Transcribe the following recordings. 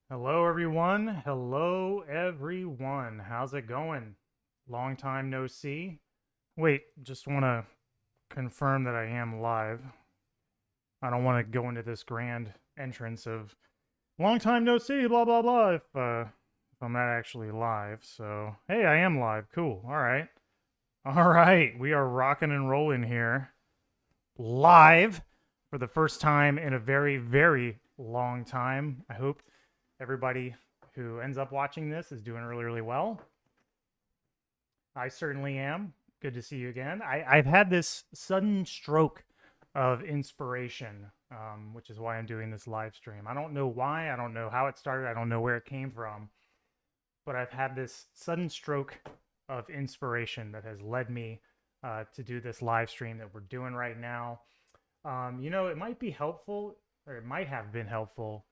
Hello, everyone. Hello, everyone. How's it going? Long time no see. Wait, just want to confirm that I am live. I don't want to go into this grand entrance of long time no see, blah, blah, blah, if I'm not actually live. So, hey, I am live. Cool. All right. All right. We are rocking and rolling here. Live for the first time in a very, very long time. I hope everybody who ends up watching this is doing really, really well. I certainly am. Good to see you again. I've had this sudden stroke of inspiration, which is why I'm doing this live stream. I don't know why. I don't know how it started. I don't know where it came from. But I've had this sudden stroke of inspiration that has led me to do this live stream that we're doing right now. It might be helpful, or it might have been helpful,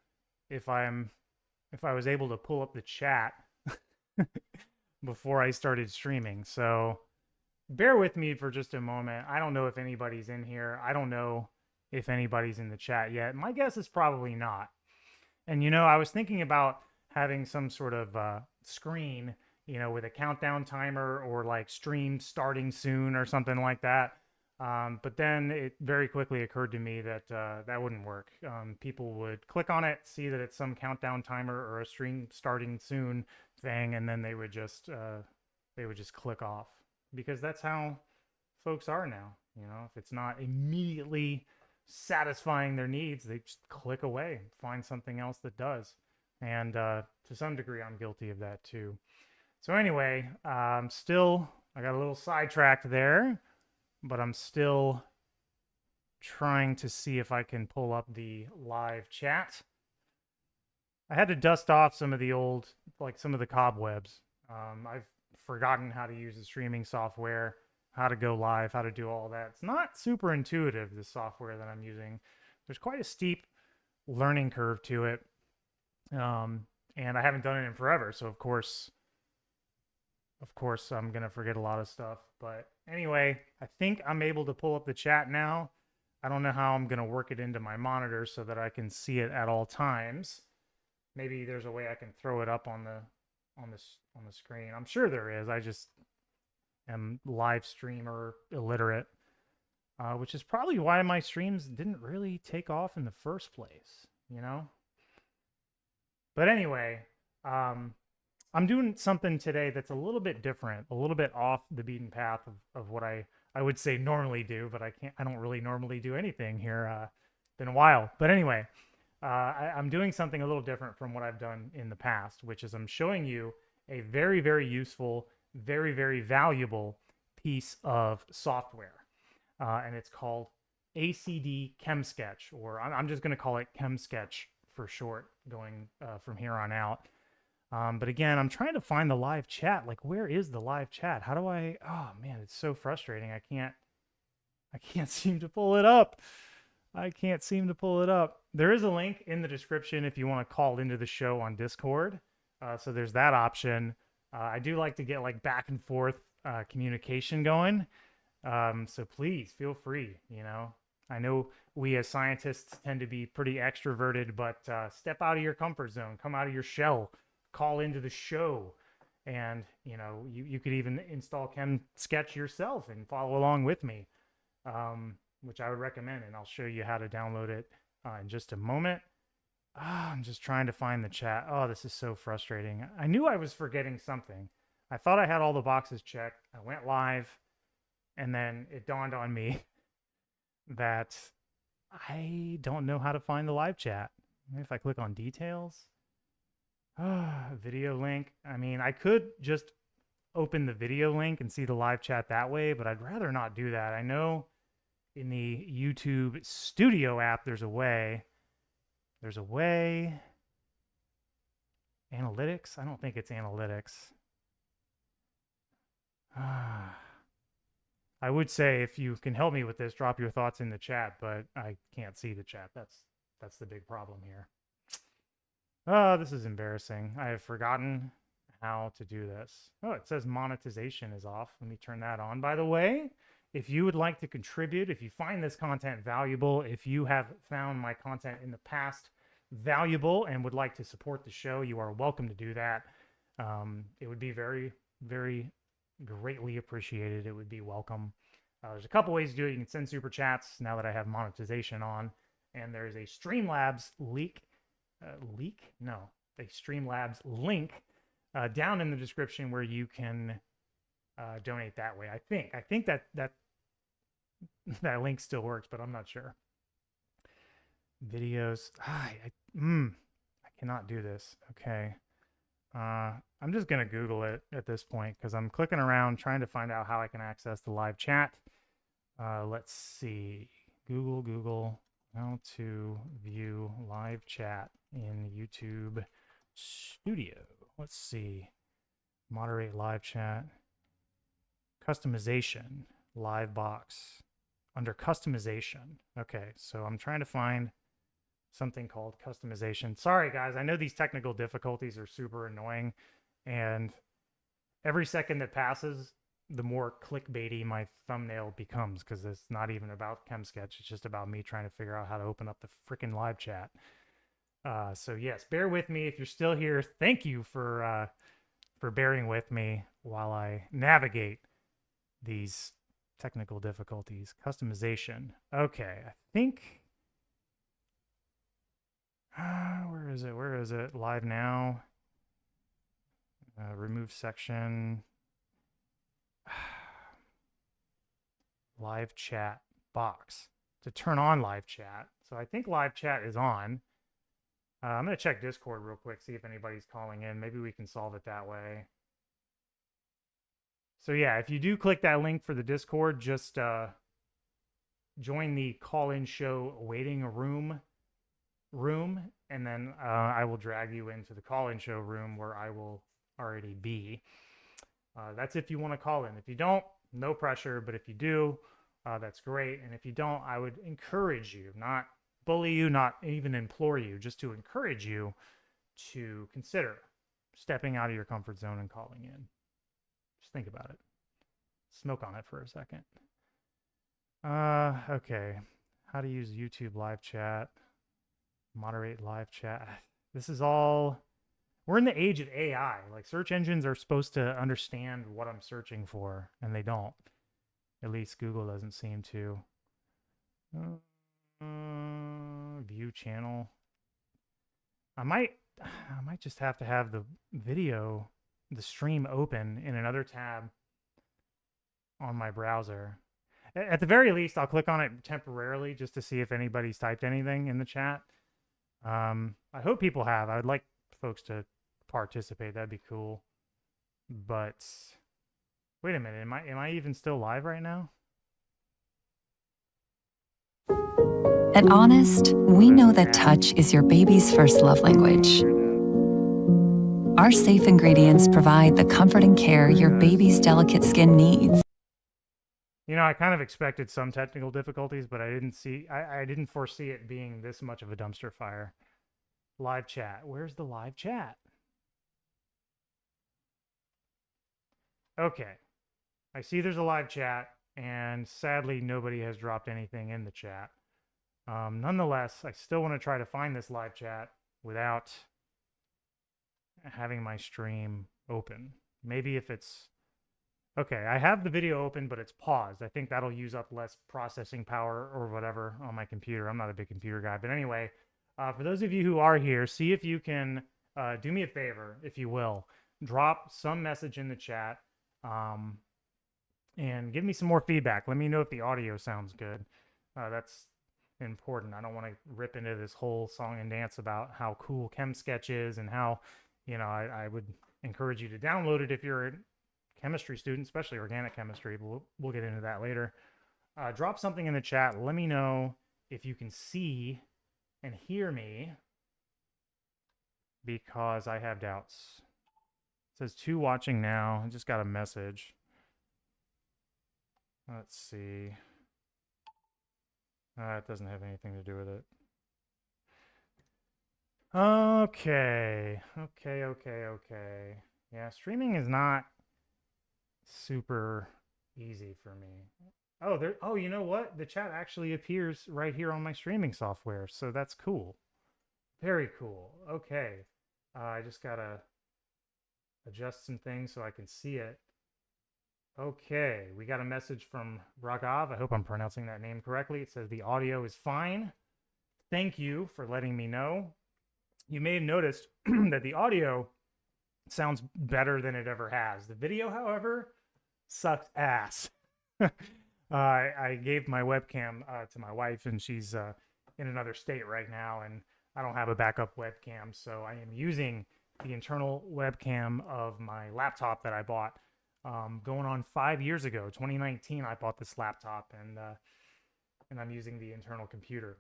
if I was able to pull up the chat before I started streaming. So bear with me for just a moment. I don't know if anybody's in here. I don't know if anybody's in the chat yet. My guess is probably not. And I was thinking about having some sort of screen, with a countdown timer or like stream starting soon or something like that. But then it very quickly occurred to me that that wouldn't work. People would click on it, see that it's some countdown timer or a stream starting soon thing, and then they would just click off because that's how folks are now. If it's not immediately satisfying their needs, they just click away, find something else that does. And to some degree, I'm guilty of that too. So anyway, I got a little sidetracked there, but I'm still trying to see if I can pull up the live chat. I had to dust off some of the old, like some of the cobwebs. I've forgotten how to use the streaming software, how to go live, how to do all that. It's not super intuitive, the software that I'm using. There's quite a steep learning curve to it. And I haven't done it in forever. So of course, I'm going to forget a lot of stuff. But anyway, I think I'm able to pull up the chat now. I don't know how I'm going to work it into my monitor so that I can see it at all times. Maybe there's a way I can throw it up on the screen. I'm sure there is. I just am live streamer illiterate, which is probably why my streams didn't really take off in the first place. But anyway, I'm doing something today that's a little bit different, a little bit off the beaten path of what I would say normally do, but I don't really normally do anything here. Been a while. But anyway, I'm doing something a little different from what I've done in the past, which is I'm showing you a very, very useful, very, very valuable piece of software. And it's called ACD Chemsketch, or I'm just going to call it Chemsketch for short, going from here on out. But again, I'm trying to find the live chat. Like, where is the live chat? How do I? Oh man, it's so frustrating. I can't seem to pull it up. I can't seem to pull it up. There is a link in the description if you want to call into the show on Discord. So there's that option. I do like to get like back and forth communication going. So please feel free. I know we as scientists tend to be pretty extroverted, but step out of your comfort zone, come out of your shell, call into the show. And you could even install Chemsketch yourself and follow along with me, which I would recommend. And I'll show you how to download it in just a moment. I'm just trying to find the chat. Oh, this is so frustrating. I knew I was forgetting something. I thought I had all the boxes checked. I went live, and then it dawned on me that I don't know how to find the live chat. Maybe if I click on details, video link. I mean, I could just open the video link and see the live chat that way, but I'd rather not do that. I know in the YouTube Studio app, there's a way. There's a way. Analytics? I don't think it's analytics. I would say if you can help me with this, drop your thoughts in the chat, but I can't see the chat. That's the big problem here. Oh, this is embarrassing. I have forgotten how to do this. Oh, it says monetization is off. Let me turn that on. By the way, if you would like to contribute, if you find this content valuable, if you have found my content in the past valuable and would like to support the show, you are welcome to do that. It would be very, very greatly appreciated. It would be welcome. There's a couple ways to do it. You can send super chats now that I have monetization on, and there's a Streamlabs a Streamlabs link down in the description where you can donate that way. I think that that link still works, but I'm not sure. Videos. I cannot do this. Okay. I'm just gonna Google it at this point because I'm clicking around trying to find out how I can access the live chat. Let's see. Google how to view live chat in YouTube Studio. Let's see. Moderate live chat. Customization. Live box. Under customization. Okay, so I'm trying to find something called customization. Sorry, guys. I know these technical difficulties are super annoying, and every second that passes, the more clickbaity my thumbnail becomes because it's not even about Chemsketch. It's just about me trying to figure out how to open up the freaking live chat. So yes, bear with me if you're still here. Thank you for bearing with me while I navigate these technical difficulties. Customization. Okay, I think. Where is it? Where is it? Live now. Remove section. Live chat box to turn on live chat. So I think live chat is on. I'm going to check Discord real quick, see if anybody's calling in. Maybe we can solve it that way. So yeah, if you do click that link for the Discord, just join the call-in show waiting room, and then I will drag you into the call-in show room where I will already be. That's if you want to call in. If you don't, no pressure, but if you do, that's great. And if you don't, I would encourage you, not bully you, not even implore you, just to encourage you to consider stepping out of your comfort zone and calling in. Just think about it. Smoke on it for a second. Okay. How to use YouTube live chat. Moderate live chat. This is all... We're in the age of AI. Like, search engines are supposed to understand what I'm searching for, and they don't. At least Google doesn't seem to. View channel. I might just have to have the video, the stream open in another tab on my browser. At the very least, I'll click on it temporarily just to see if anybody's typed anything in the chat. I hope people have. I would like folks to participate. That'd be cool. But wait a minute, am I even still live right now? At Honest, we know that touch is your baby's first love language. Our safe ingredients provide the comfort and care your baby's delicate skin needs. You know, I kind of expected some technical difficulties, but I didn't foresee it being this much of a dumpster fire. Live chat. Where's the live chat? Okay. I see there's a live chat, and sadly, nobody has dropped anything in the chat. Nonetheless, I still want to try to find this live chat without having my stream open. Maybe if it's... Okay, I have the video open, but it's paused. I think that'll use up less processing power or whatever on my computer. I'm not a big computer guy. But anyway, for those of you who are here, see if you can do me a favor, if you will. Drop some message in the chat and give me some more feedback. Let me know if the audio sounds good. That's important. I don't want to rip into this whole song and dance about how cool Chemsketch is and how, you know, I would encourage you to download it if you're a chemistry student, especially organic chemistry, but we'll get into that later. Drop something in the chat. Let me know if you can see and hear me, because I have doubts. It says 2 watching now. I just got a message. Let's see. It doesn't have anything to do with it. Okay. Yeah, streaming is not super easy for me. Oh, you know what? The chat actually appears right here on my streaming software, so that's cool. Very cool. Okay. I just gotta adjust some things so I can see it. Okay, we got a message from Ragav. I hope I'm pronouncing that name correctly. It says the audio is fine. Thank you for letting me know. You may have noticed that the audio sounds better than it ever has. The video, however, sucks ass. I gave my webcam to my wife, and she's in another state right now, and I don't have a backup webcam, so I am using the internal webcam of my laptop that I bought going on 5 years ago. 2019, I bought this laptop, and I'm using the internal computer,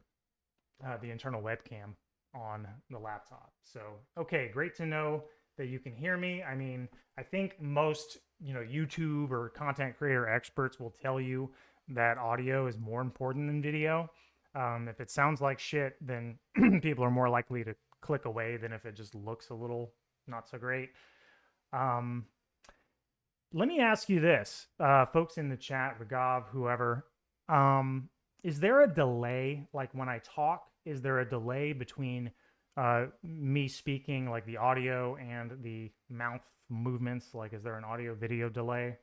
the internal webcam on the laptop. So, okay, great to know that you can hear me. I mean, I think most, YouTube or content creator experts will tell you that audio is more important than video. If it sounds like shit, then people are more likely to click away than if it just looks a little not so great. Let me ask you this, folks in the chat, Ragav, whoever, is there a delay? Like when I talk, is there a delay between me speaking, like the audio and the mouth movements? Like, is there an audio video delay?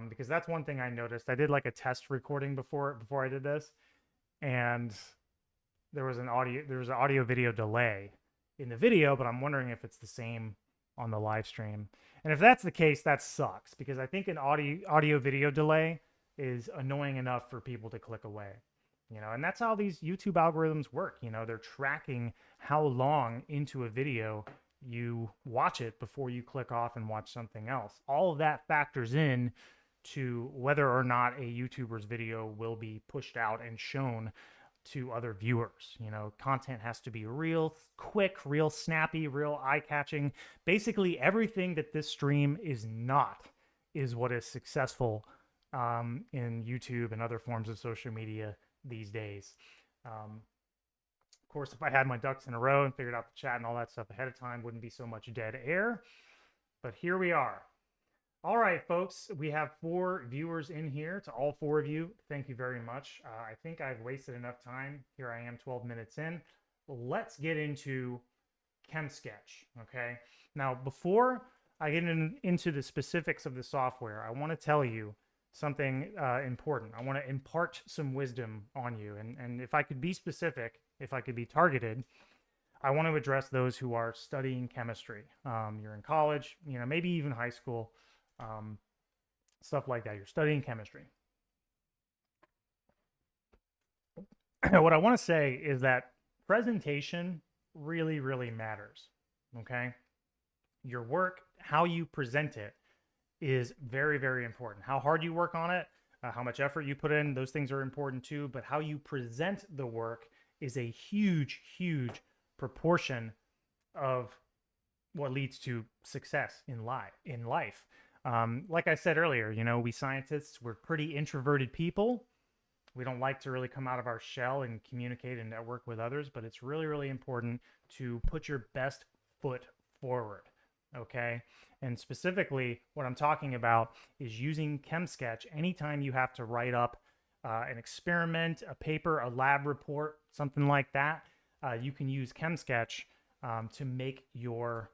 Because that's one thing I noticed. I did like a test recording before I did this, and there was an audio video delay in the video, but I'm wondering if it's the same on the live stream. And if that's the case, that sucks, because I think an audio video delay is annoying enough for people to click away. And that's how these YouTube algorithms work. They're tracking how long into a video you watch it before you click off and watch something else. All of that factors in to whether or not a YouTuber's video will be pushed out and shown to other viewers. Content has to be real quick, real snappy, real eye-catching. Basically, everything that this stream is not is what is successful in YouTube and other forms of social media these days. Of course, if I had my ducks in a row and figured out the chat and all that stuff ahead of time, wouldn't be so much dead air. But here we are. All right, folks, we have 4 viewers in here. To all 4 of you, thank you very much. I think I've wasted enough time. Here I am 12 minutes in. Let's get into Chemsketch, okay? Now, before I get into the specifics of the software, I want to tell you something important. I want to impart some wisdom on you. And if I could be specific, if I could be targeted, I want to address those who are studying chemistry. You're in college, maybe even high school, stuff like that. You're studying chemistry. What I want to say is that presentation really, really matters, okay? Your work, how you present it, is very, very important. How hard you work on it, how much effort you put in, those things are important too, but how you present the work is a huge, huge proportion of what leads to success in life. Like I said earlier, we scientists, we're pretty introverted people. We don't like to really come out of our shell and communicate and network with others, but it's really, really important to put your best foot forward, okay? And specifically, what I'm talking about is using Chemsketch anytime you have to write up an experiment, a paper, a lab report, something like that. You can use Chemsketch to make your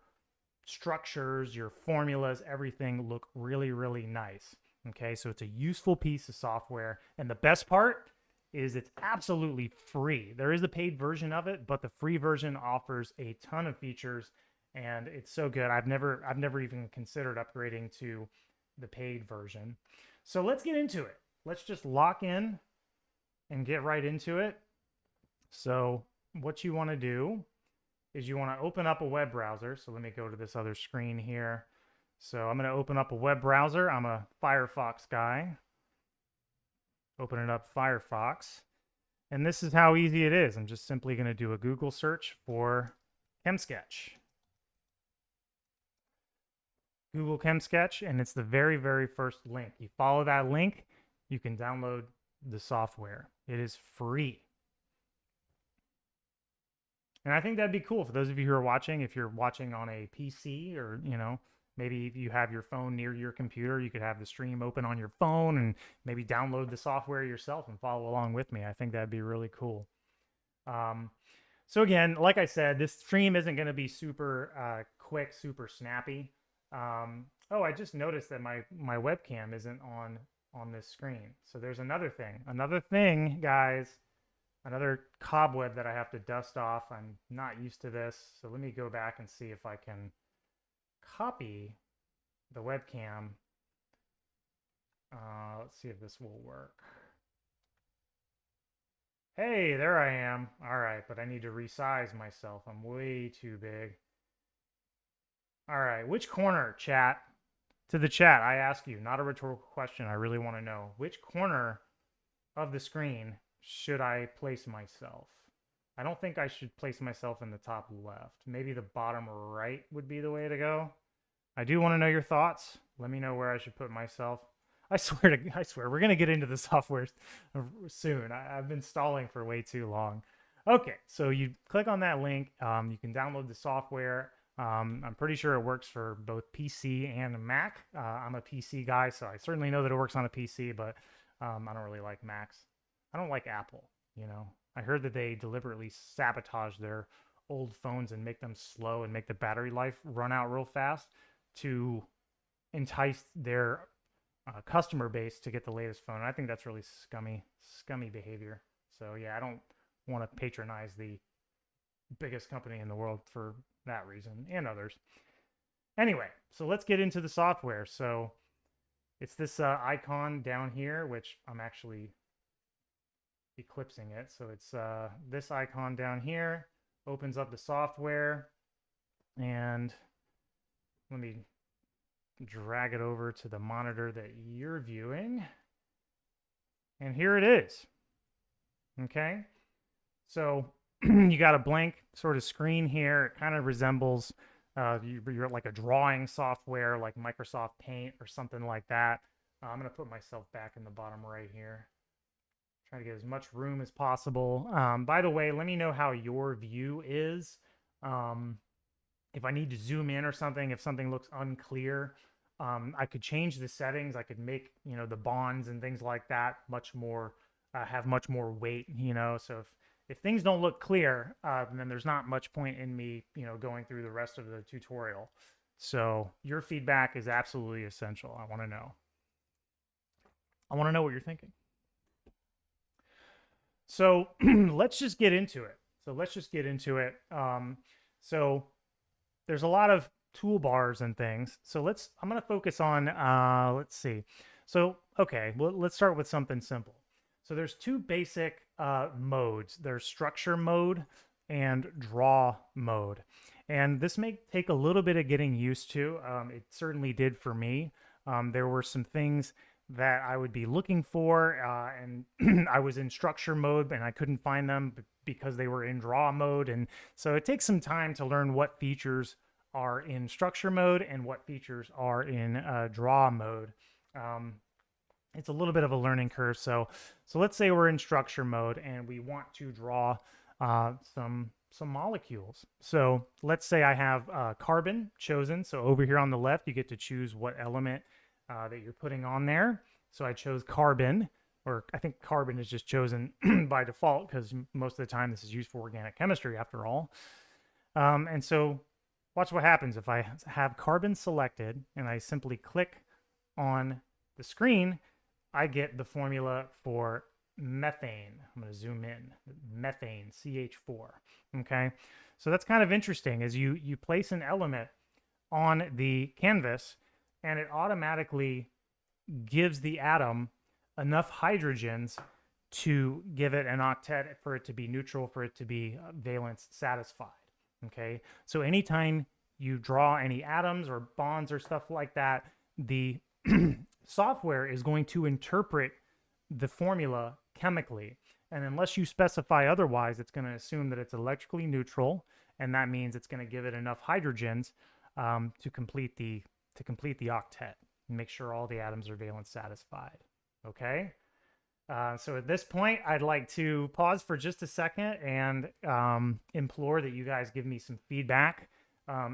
structures, your formulas, everything look really, really nice. Okay, so it's a useful piece of software. And the best part is it's absolutely free. There is a paid version of it, but the free version offers a ton of features, and it's so good. I've never even considered upgrading to the paid version. So let's get into it. Let's just lock in and get right into it. So what you want to do is you want to open up a web browser. So let me go to this other screen here. So I'm going to open up a web browser. I'm a Firefox guy. Open it up, Firefox. And this is how easy it is. I'm just simply going to do a Google search for Chemsketch. Google Chemsketch, and it's the very, very first link. You follow that link, you can download the software. It is free. And I think that'd be cool for those of you who are watching. If you're watching on a PC, or maybe if you have your phone near your computer, you could have the stream open on your phone and maybe download the software yourself and follow along with me. I think that'd be really cool. So again, like I said, this stream isn't going to be super quick, super snappy. Oh, I just noticed that my webcam isn't on this screen. So there's another thing, guys, another cobweb that I have to dust off. I'm not used to this, so let me go back and see if I can copy the webcam. Let's see if this will work. Hey, there I am. All right, but I need to resize myself. I'm way too big. All right, which corner, chat? To the chat, I ask you, not a rhetorical question. I really want to know. Which corner of the screen should I place myself? I don't think I should place myself in the top left. Maybe the bottom right would be the way to go. I do want to know your thoughts. Let me know where I should put myself. I swear, we're gonna get into the software soon. I've been stalling for way too long. Okay, so you click on that link. You can download the software. I'm pretty sure it works for both PC and Mac. I'm a PC guy, so I certainly know that it works on a PC, but I don't really like Macs. I don't like Apple. I heard that they deliberately sabotage their old phones and make them slow and make the battery life run out real fast to entice their customer base to get the latest phone. And I think that's really scummy behavior. So yeah, I don't want to patronize the biggest company in the world for that reason and others. Anyway, so let's get into the software. So it's this icon down here, which I'm actually eclipsing it. So it's this icon down here, opens up the software, and let me drag it over to the monitor that you're viewing. And here it is. Okay. So you got a blank sort of screen here. It kind of resembles you're like a drawing software like Microsoft Paint or something like that. I'm going to put myself back in the bottom right here. Try to get as much room as possible. By the way, let me know how your view is. If I need to zoom in or something, if something looks unclear, I could change the settings. I could make, the bonds and things like that much more, have much more weight, so if things don't look clear, then there's not much point in me, going through the rest of the tutorial. So your feedback is absolutely essential. I want to know what you're thinking. So let's just get into it. So there's a lot of toolbars and things. So I'm going to focus on, let's see. So, okay, well, let's start with something simple. So there's two basic modes. There's structure mode and draw mode. And this may take a little bit of getting used to. It certainly did for me. There were some things that I would be looking for, and I was in structure mode and I couldn't find them because they were in draw mode. And so it takes some time to learn what features are in structure mode and what features are in draw mode. It's a little bit of a learning curve. So let's say we're in structure mode and we want to draw some molecules. So let's say I have carbon chosen. So over here on the left, you get to choose what element that you're putting on there. So I chose carbon, or I think carbon is just chosen by default because most of the time this is used for organic chemistry after all. And so watch what happens if I have carbon selected and I simply click on the screen. I get the formula for methane. I'm going to zoom in. Methane, CH4. Okay, so that's kind of interesting. As you place an element on the canvas, and it automatically gives the atom enough hydrogens to give it an octet for it to be neutral, for it to be valence satisfied. Okay, so anytime you draw any atoms or bonds or stuff like that, the software is going to interpret the formula chemically. And unless you specify otherwise, it's going to assume that it's electrically neutral, and that means it's going to give it enough hydrogens to complete the octet and make sure all the atoms are valence satisfied. Okay? So at this point, I'd like to pause for just a second and implore that you guys give me some feedback.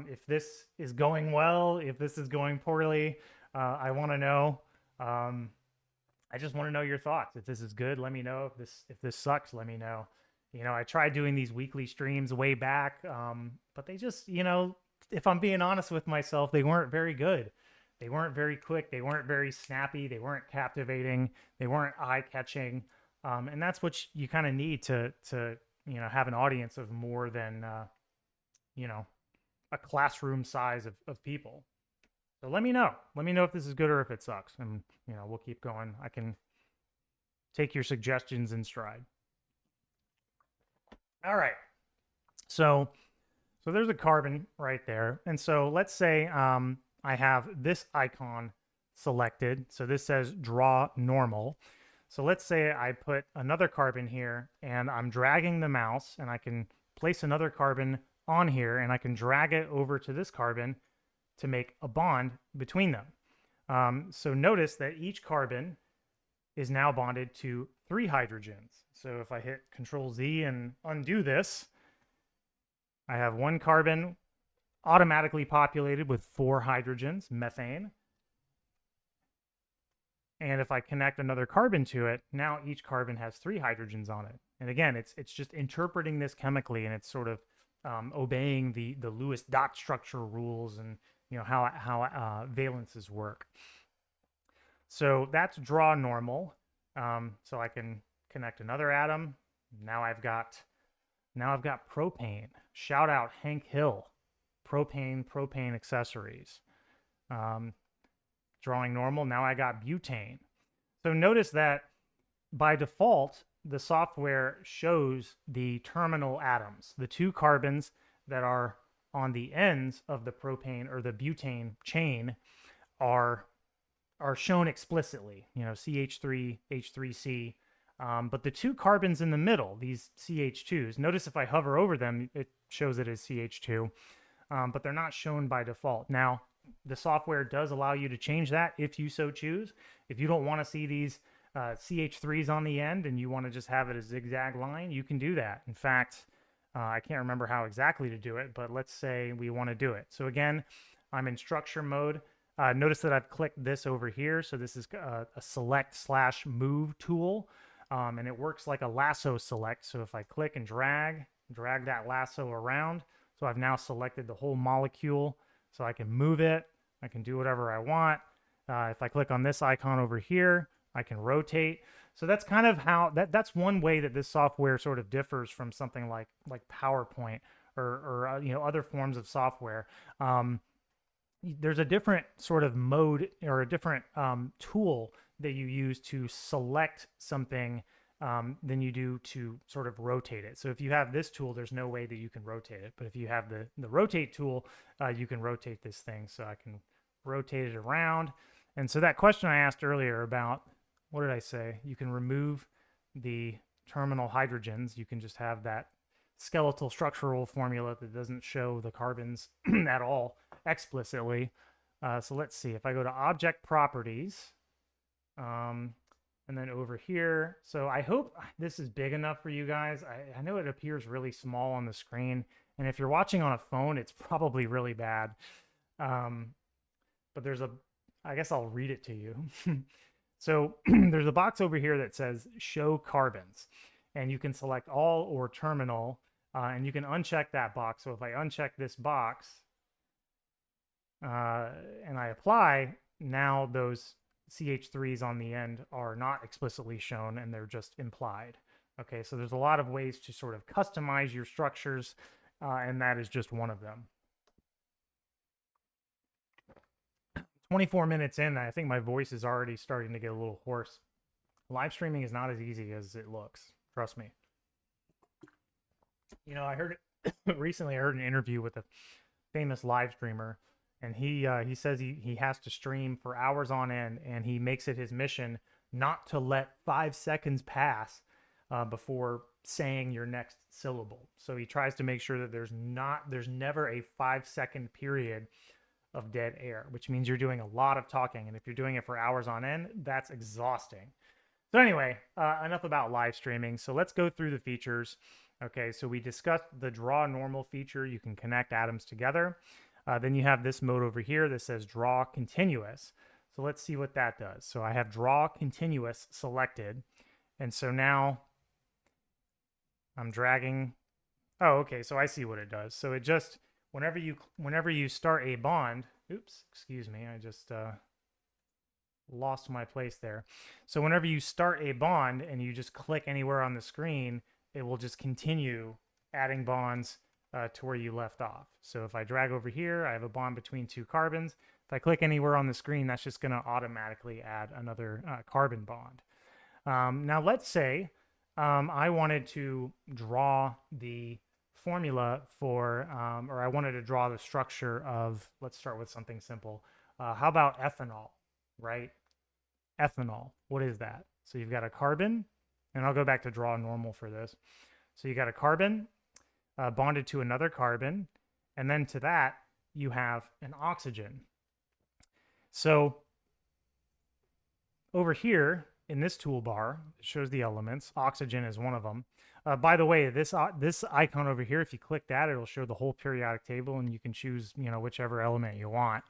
If this is going well, if this is going poorly, I want to know. I just want to know your thoughts. If this is good, let me know. If this sucks, let me know. I tried doing these weekly streams way back, but they just, if I'm being honest with myself, they weren't very good. They weren't very quick. They weren't very snappy. They weren't captivating. They weren't eye catching. And that's what you kind of need to have an audience of more than you know a classroom size of people. So let me know. Let me know if this is good or if it sucks, and we'll keep going. I can take your suggestions in stride. All right. So there's a carbon right there, and so let's say I have this icon selected. So this says draw normal. So let's say I put another carbon here and I'm dragging the mouse, and I can place another carbon on here, and I can drag it over to this carbon to make a bond between them. So notice that each carbon is now bonded to 3 hydrogens. So if I hit Control Z and undo this, I have one carbon automatically populated with 4 hydrogens, methane. And if I connect another carbon to it, now each carbon has 3 hydrogens on it. And again, it's just interpreting this chemically, and it's sort of obeying the Lewis dot structure rules, and how valences work. So that's draw normal. So I can connect another atom. Now I've got propane. Shout out Hank Hill. Propane accessories. Drawing normal. Now I got butane. So notice that by default, the software shows the terminal atoms, the 2 carbons that are on the ends of the propane or the butane chain are shown explicitly, CH3, H3C. But the 2 carbons in the middle, these CH2s, notice if I hover over them, it shows it as CH2, but they're not shown by default. Now, the software does allow you to change that if you so choose. If you don't want to see these CH3s on the end and you want to just have it a zigzag line, you can do that. In fact, I can't remember how exactly to do it, but let's say we want to do it. So again, I'm in structure mode. Notice that I've clicked this over here. So this is a select/move tool, and it works like a lasso select. So if I click and drag that lasso around, so I've now selected the whole molecule. So I can move it. I can do whatever I want. If I click on this icon over here, I can rotate. So that's kind of how that's one way that this software sort of differs from something like PowerPoint or other forms of software. There's a different sort of mode or a different tool that you use to select something than you do to sort of rotate it. So if you have this tool, there's no way that you can rotate it. But if you have the rotate tool, you can rotate this thing. So I can rotate it around. And so that question I asked earlier about, what did I say? You can remove the terminal hydrogens. You can just have that skeletal structural formula that doesn't show the carbons at all explicitly. So let's see. If I go to Object Properties, and then over here, so I hope this is big enough for you guys. I know it appears really small on the screen, and if you're watching on a phone, it's probably really bad. But I guess I'll read it to you. So there's a box over here that says Show Carbons, and you can select all or terminal, and you can uncheck that box. So if I uncheck this box and I apply, now those CH3s on the end are not explicitly shown, and they're just implied. Okay, so there's a lot of ways to sort of customize your structures, and that is just one of them. 24 minutes in, I think my voice is already starting to get a little hoarse. Live streaming is not as easy as it looks. Trust me. I heard it recently. I heard an interview with a famous live streamer, and he says he has to stream for hours on end, and he makes it his mission not to let 5 seconds pass before saying your next syllable. So he tries to make sure that there's never a 5-second period of dead air, which means you're doing a lot of talking. And if you're doing it for hours on end, that's exhausting. So anyway, enough about live streaming. So let's go through the features. Okay, so we discussed the draw normal feature. You can connect atoms together. Then you have this mode over here that says draw continuous. So let's see what that does. So I have draw continuous selected. And so now I'm dragging. Oh, okay, so I see what it does. So it just, whenever you start a bond, oops, excuse me, I just lost my place there. So whenever you start a bond and you just click anywhere on the screen, it will just continue adding bonds to where you left off. So if I drag over here, I have a bond between two carbons. If I click anywhere on the screen, that's just going to automatically add another carbon bond. Now let's say I wanted to draw the formula for, or I wanted to draw the structure of, let's start with something simple. How about ethanol, right? Ethanol, what is that? So you've got a carbon, and I'll go back to draw normal for this. So you got a carbon bonded to another carbon, and then to that, you have an oxygen. So over here in this toolbar, it shows the elements. Oxygen is one of them. By the way, this icon over here, if you click that, it'll show the whole periodic table, and you can choose, whichever element you want.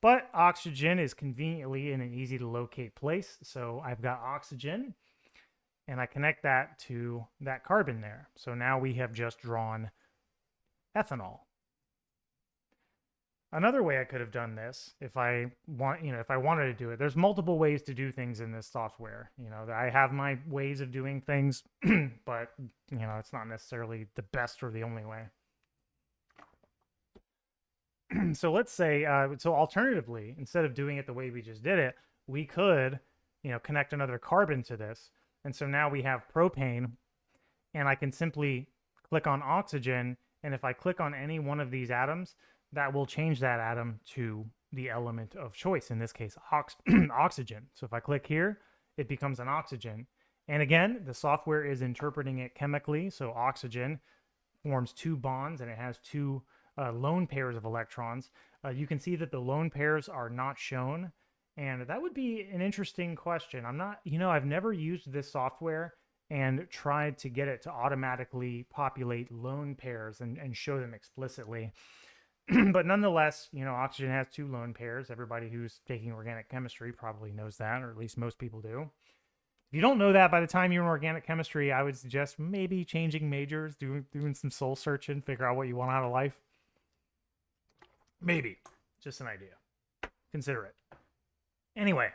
But oxygen is conveniently in an easy to locate place. So I've got oxygen, and I connect that to that carbon there. So now we have just drawn ethanol. Another way I could have done this, if I wanted to do it, there's multiple ways to do things in this software. I have my ways of doing things, but it's not necessarily the best or the only way. So let's say, so alternatively, instead of doing it the way we just did it, we could, connect another carbon to this. And so now we have propane, and I can simply click on oxygen. And if I click on any one of these atoms, that will change that atom to the element of choice, in this case, oxygen. So if I click here, it becomes an oxygen. And again, the software is interpreting it chemically. So oxygen forms two bonds, and it has two lone pairs of electrons. You can see that the lone pairs are not shown, and that would be an interesting question. I've never used this software and tried to get it to automatically populate lone pairs and show them explicitly. But nonetheless, oxygen has two lone pairs. Everybody who's taking organic chemistry probably knows that, or at least most people do. If you don't know that by the time you're in organic chemistry, I would suggest maybe changing majors, doing some soul searching, figure out what you want out of life. Maybe. Just an idea. Consider it. Anyway,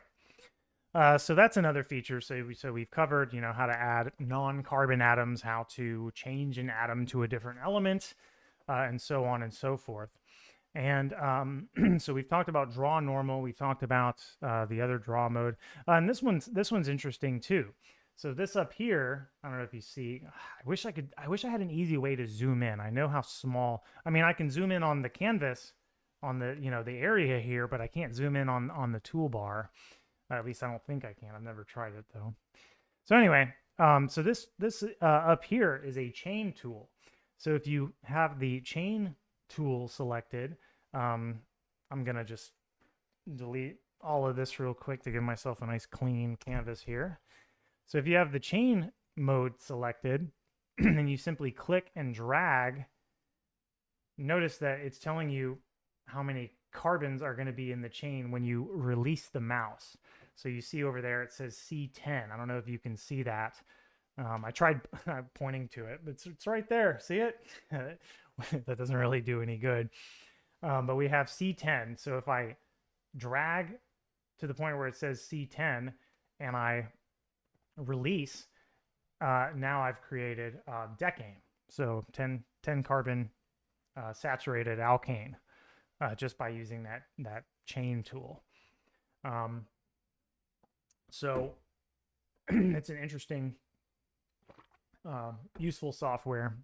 so that's another feature. So we've covered, how to add non-carbon atoms, how to change an atom to a different element, and so on and so forth. And so we've talked about draw normal. We've talked about the other draw mode, and this one's interesting too. So this up here, I don't know if you see. I wish I had an easy way to zoom in. I know how small. I mean, I can zoom in on the canvas, on the the area here, but I can't zoom in on the toolbar. At least I don't think I can. I've never tried it though. So anyway, so this up here is a chain tool. So if you have the chain tool selected, I'm gonna just delete all of this real quick to give myself a nice clean canvas here. So if you have the chain mode selected, and you simply click and drag, notice that it's telling you how many carbons are going to be in the chain when you release the mouse. So you see over there, it says C10. I don't know if you can see that. I tried pointing to it, but it's right there. See it? That doesn't really do any good. But we have C10. So if I drag to the point where it says C10 and I release, now I've created decane. So 10 carbon saturated alkane. Just by using that chain tool. So it's an interesting, useful software.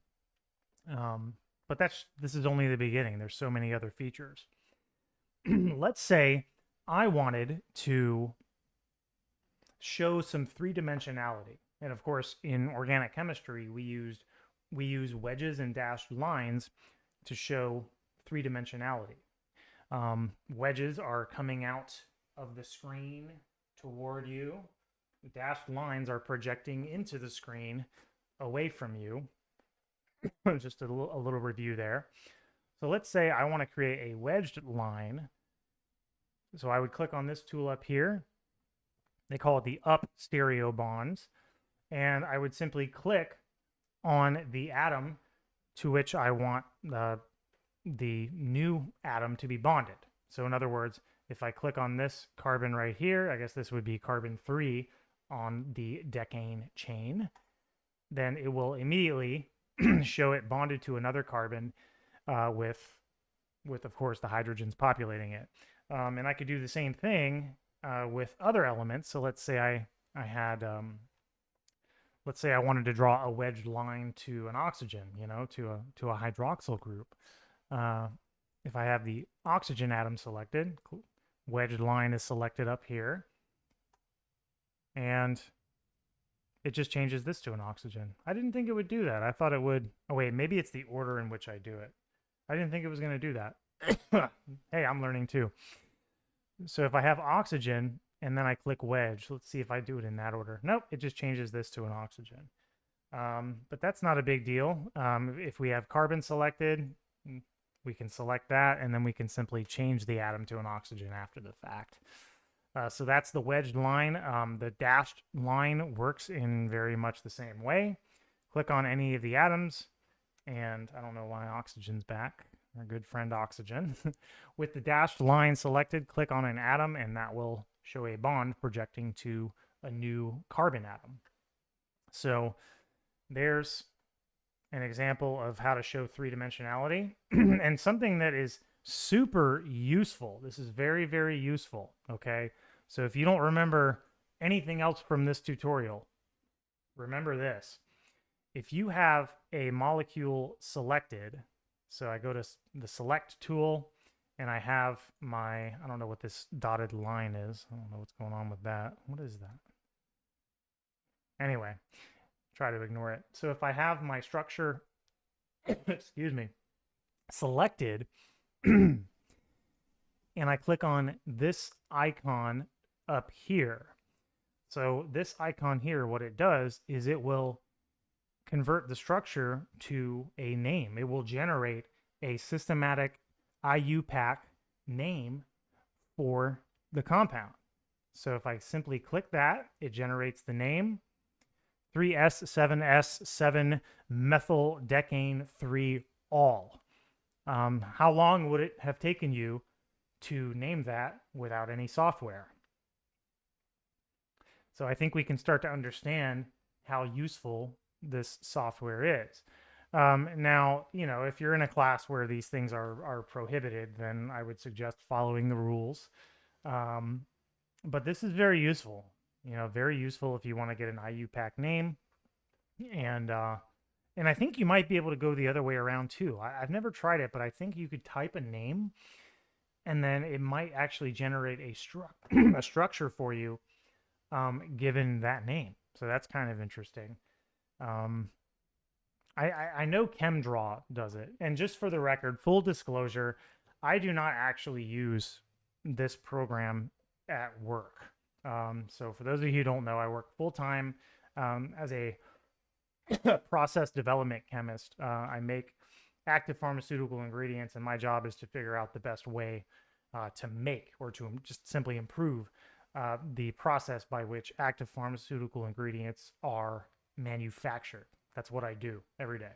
But this is only the beginning. There's so many other features. Let's say I wanted to show some three-dimensionality. And of course, in organic chemistry, we use wedges and dashed lines to show three-dimensionality. Wedges are coming out of the screen toward you. Dashed lines are projecting into the screen away from you. Just a little review there. So let's say I want to create a wedged line. So I would click on this tool up here. They call it the up stereo bonds. And I would simply click on the atom to which I want the new atom to be bonded. So in other words, if I click on this carbon right here, I guess this would be carbon 3 on the decane chain, then it will immediately show it bonded to another carbon with of course the hydrogens populating it. And I could do the same thing with other elements. So let's say I had let's say I wanted to draw a wedged line to an oxygen, you know, to a hydroxyl group. If I have the oxygen atom selected, wedged line is selected up here, and it just changes this to an oxygen. I didn't think it would do that. I thought it would. Oh wait, maybe it's the order in which I do it. I didn't think it was going to do that. Hey, I'm learning too. So if I have oxygen and then I click wedge, let's see if I do it in that order. Nope, it just changes this to an oxygen. But that's not a big deal. If we have carbon selected, we can select that, and then we can simply change the atom to an oxygen after the fact. So that's the wedged line. The dashed line works in very much the same way. Click on any of the atoms, and I don't know why oxygen's back. Our good friend oxygen. With the dashed line selected, click on an atom, and that will show a bond projecting to a new carbon atom. So there's an example of how to show three-dimensionality and something that is super useful. This is very, very useful, okay? So if you don't remember anything else from this tutorial, remember this. If you have a molecule selected, so I go to the select tool and I have my, I don't know what this dotted line is. I don't know what's going on with that. What is that? Anyway, try to ignore it. So if I have my structure, excuse me, selected, and I click on this icon up here. So this icon here, what it does is it will convert the structure to a name. It will generate a systematic IUPAC name for the compound. So if I simply click that, it generates the name 3S7S7 methyl decane 3 all. How long would it have taken you to name that without any software? So I think we can start to understand how useful this software is. Now, you know, if you're in a class where these things are prohibited, then I would suggest following the rules. But this is very useful, you know, very useful if you want to get an IUPAC name. And I think you might be able to go the other way around too. I've never tried it, but I think you could type a name and then it might actually generate a structure for you given that name. So that's kind of interesting. I know ChemDraw does it. And just for the record, full disclosure, I do not actually use this program at work. So for those of you who don't know, I work full-time as a process development chemist. I make active pharmaceutical ingredients, and my job is to figure out the best way to make or to just simply improve the process by which active pharmaceutical ingredients are manufactured. That's what I do every day.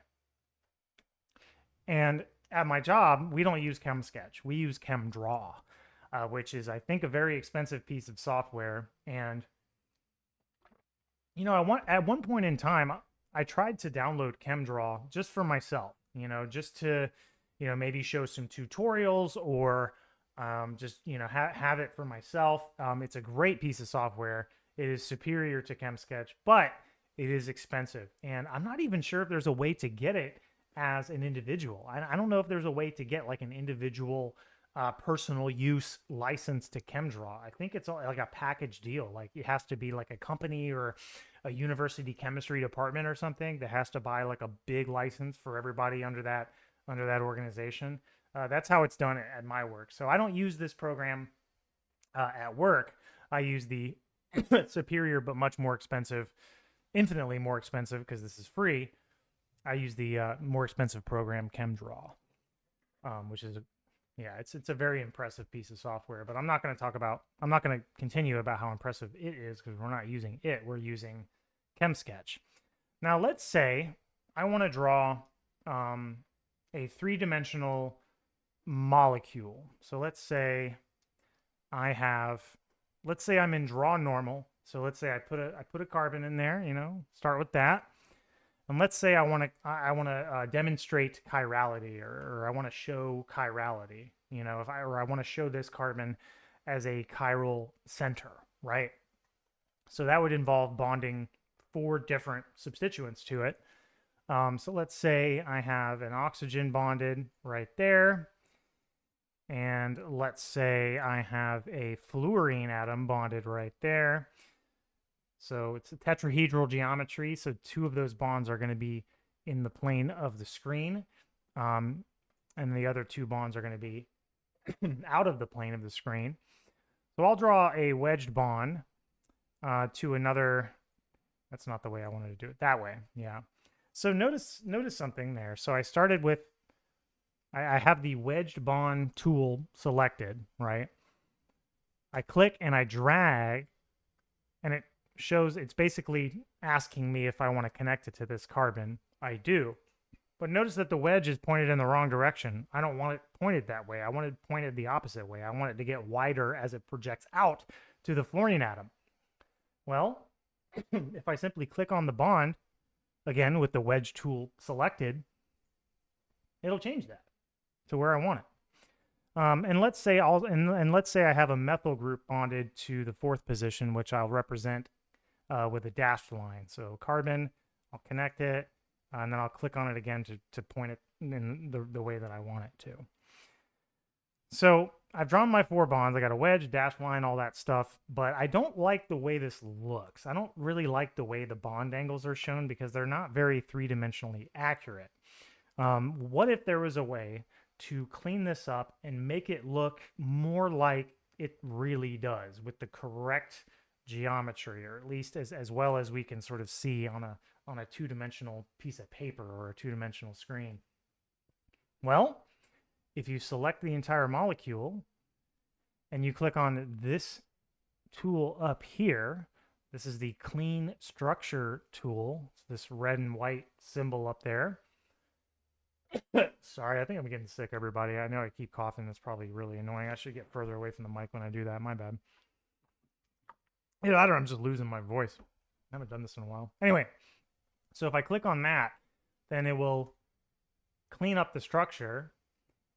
And at my job, we don't use Chemsketch. We use ChemDraw, which is, I think, a very expensive piece of software. And, you know, at one point in time, I tried to download ChemDraw just for myself, you know, just to, you know, maybe show some tutorials or just, you know, have it for myself. It's a great piece of software. It is superior to Chemsketch, but it is expensive. And I'm not even sure if there's a way to get it as an individual. I don't know if there's a way to get like an individual personal use license to ChemDraw. I think it's like a package deal. Like it has to be like a company or a university chemistry department or something that has to buy like a big license for everybody under that organization. That's how it's done at my work. So I don't use this program at work. I use the superior but much more expensive, infinitely more expensive because this is free. I use the more expensive program ChemDraw, which is it's a very impressive piece of software. But I'm not going to continue about how impressive it is because we're not using it. We're using Chemsketch. Now let's say I want to draw um, a three-dimensional molecule. So let's say I'm in draw normal. So let's say I put a carbon in there, start with that. And let's say I want to demonstrate chirality, or I want to show chirality, if I want to show this carbon as a chiral center, right? So that would involve bonding four different substituents to it. So let's say I have an oxygen bonded right there. And let's say I have a fluorine atom bonded right there. So it's a tetrahedral geometry. So two of those bonds are going to be in the plane of the screen. And the other two bonds are going to be out of the plane of the screen. So I'll draw a wedged bond to another. That's not the way I wanted to do it. That way, yeah. So notice something there. So I started with, I have the wedged bond tool selected, right? I click and I drag, and it's basically asking me if I want to connect it to this carbon. I do. But notice that the wedge is pointed in the wrong direction. I don't want it pointed that way. I want it pointed the opposite way. I want it to get wider as it projects out to the fluorine atom. Well, if I simply click on the bond, again, with the wedge tool selected, it'll change that to where I want it. And let's say I have a methyl group bonded to the fourth position, which I'll represent with a dashed line. So carbon, I'll connect it, and then I'll click on it again to point it in the way that I want it to. So I've drawn my four bonds. I got a wedge, dashed line, all that stuff, but I don't like the way this looks. I don't really like the way the bond angles are shown because they're not very three-dimensionally accurate. What if there was a way to clean this up and make it look more like it really does with the correct geometry, or at least as well as we can sort of see on a two-dimensional piece of paper or a two-dimensional screen? Well, if you select the entire molecule and you click on this tool up here, this is the clean structure tool. It's this red and white symbol up there. Sorry, I think I'm getting sick, everybody. I know I keep coughing. That's probably really annoying. I should get further away from the mic when I do that. My bad. I don't know, I'm just losing my voice. I haven't done this in a while. Anyway, so if I click on that, then it will clean up the structure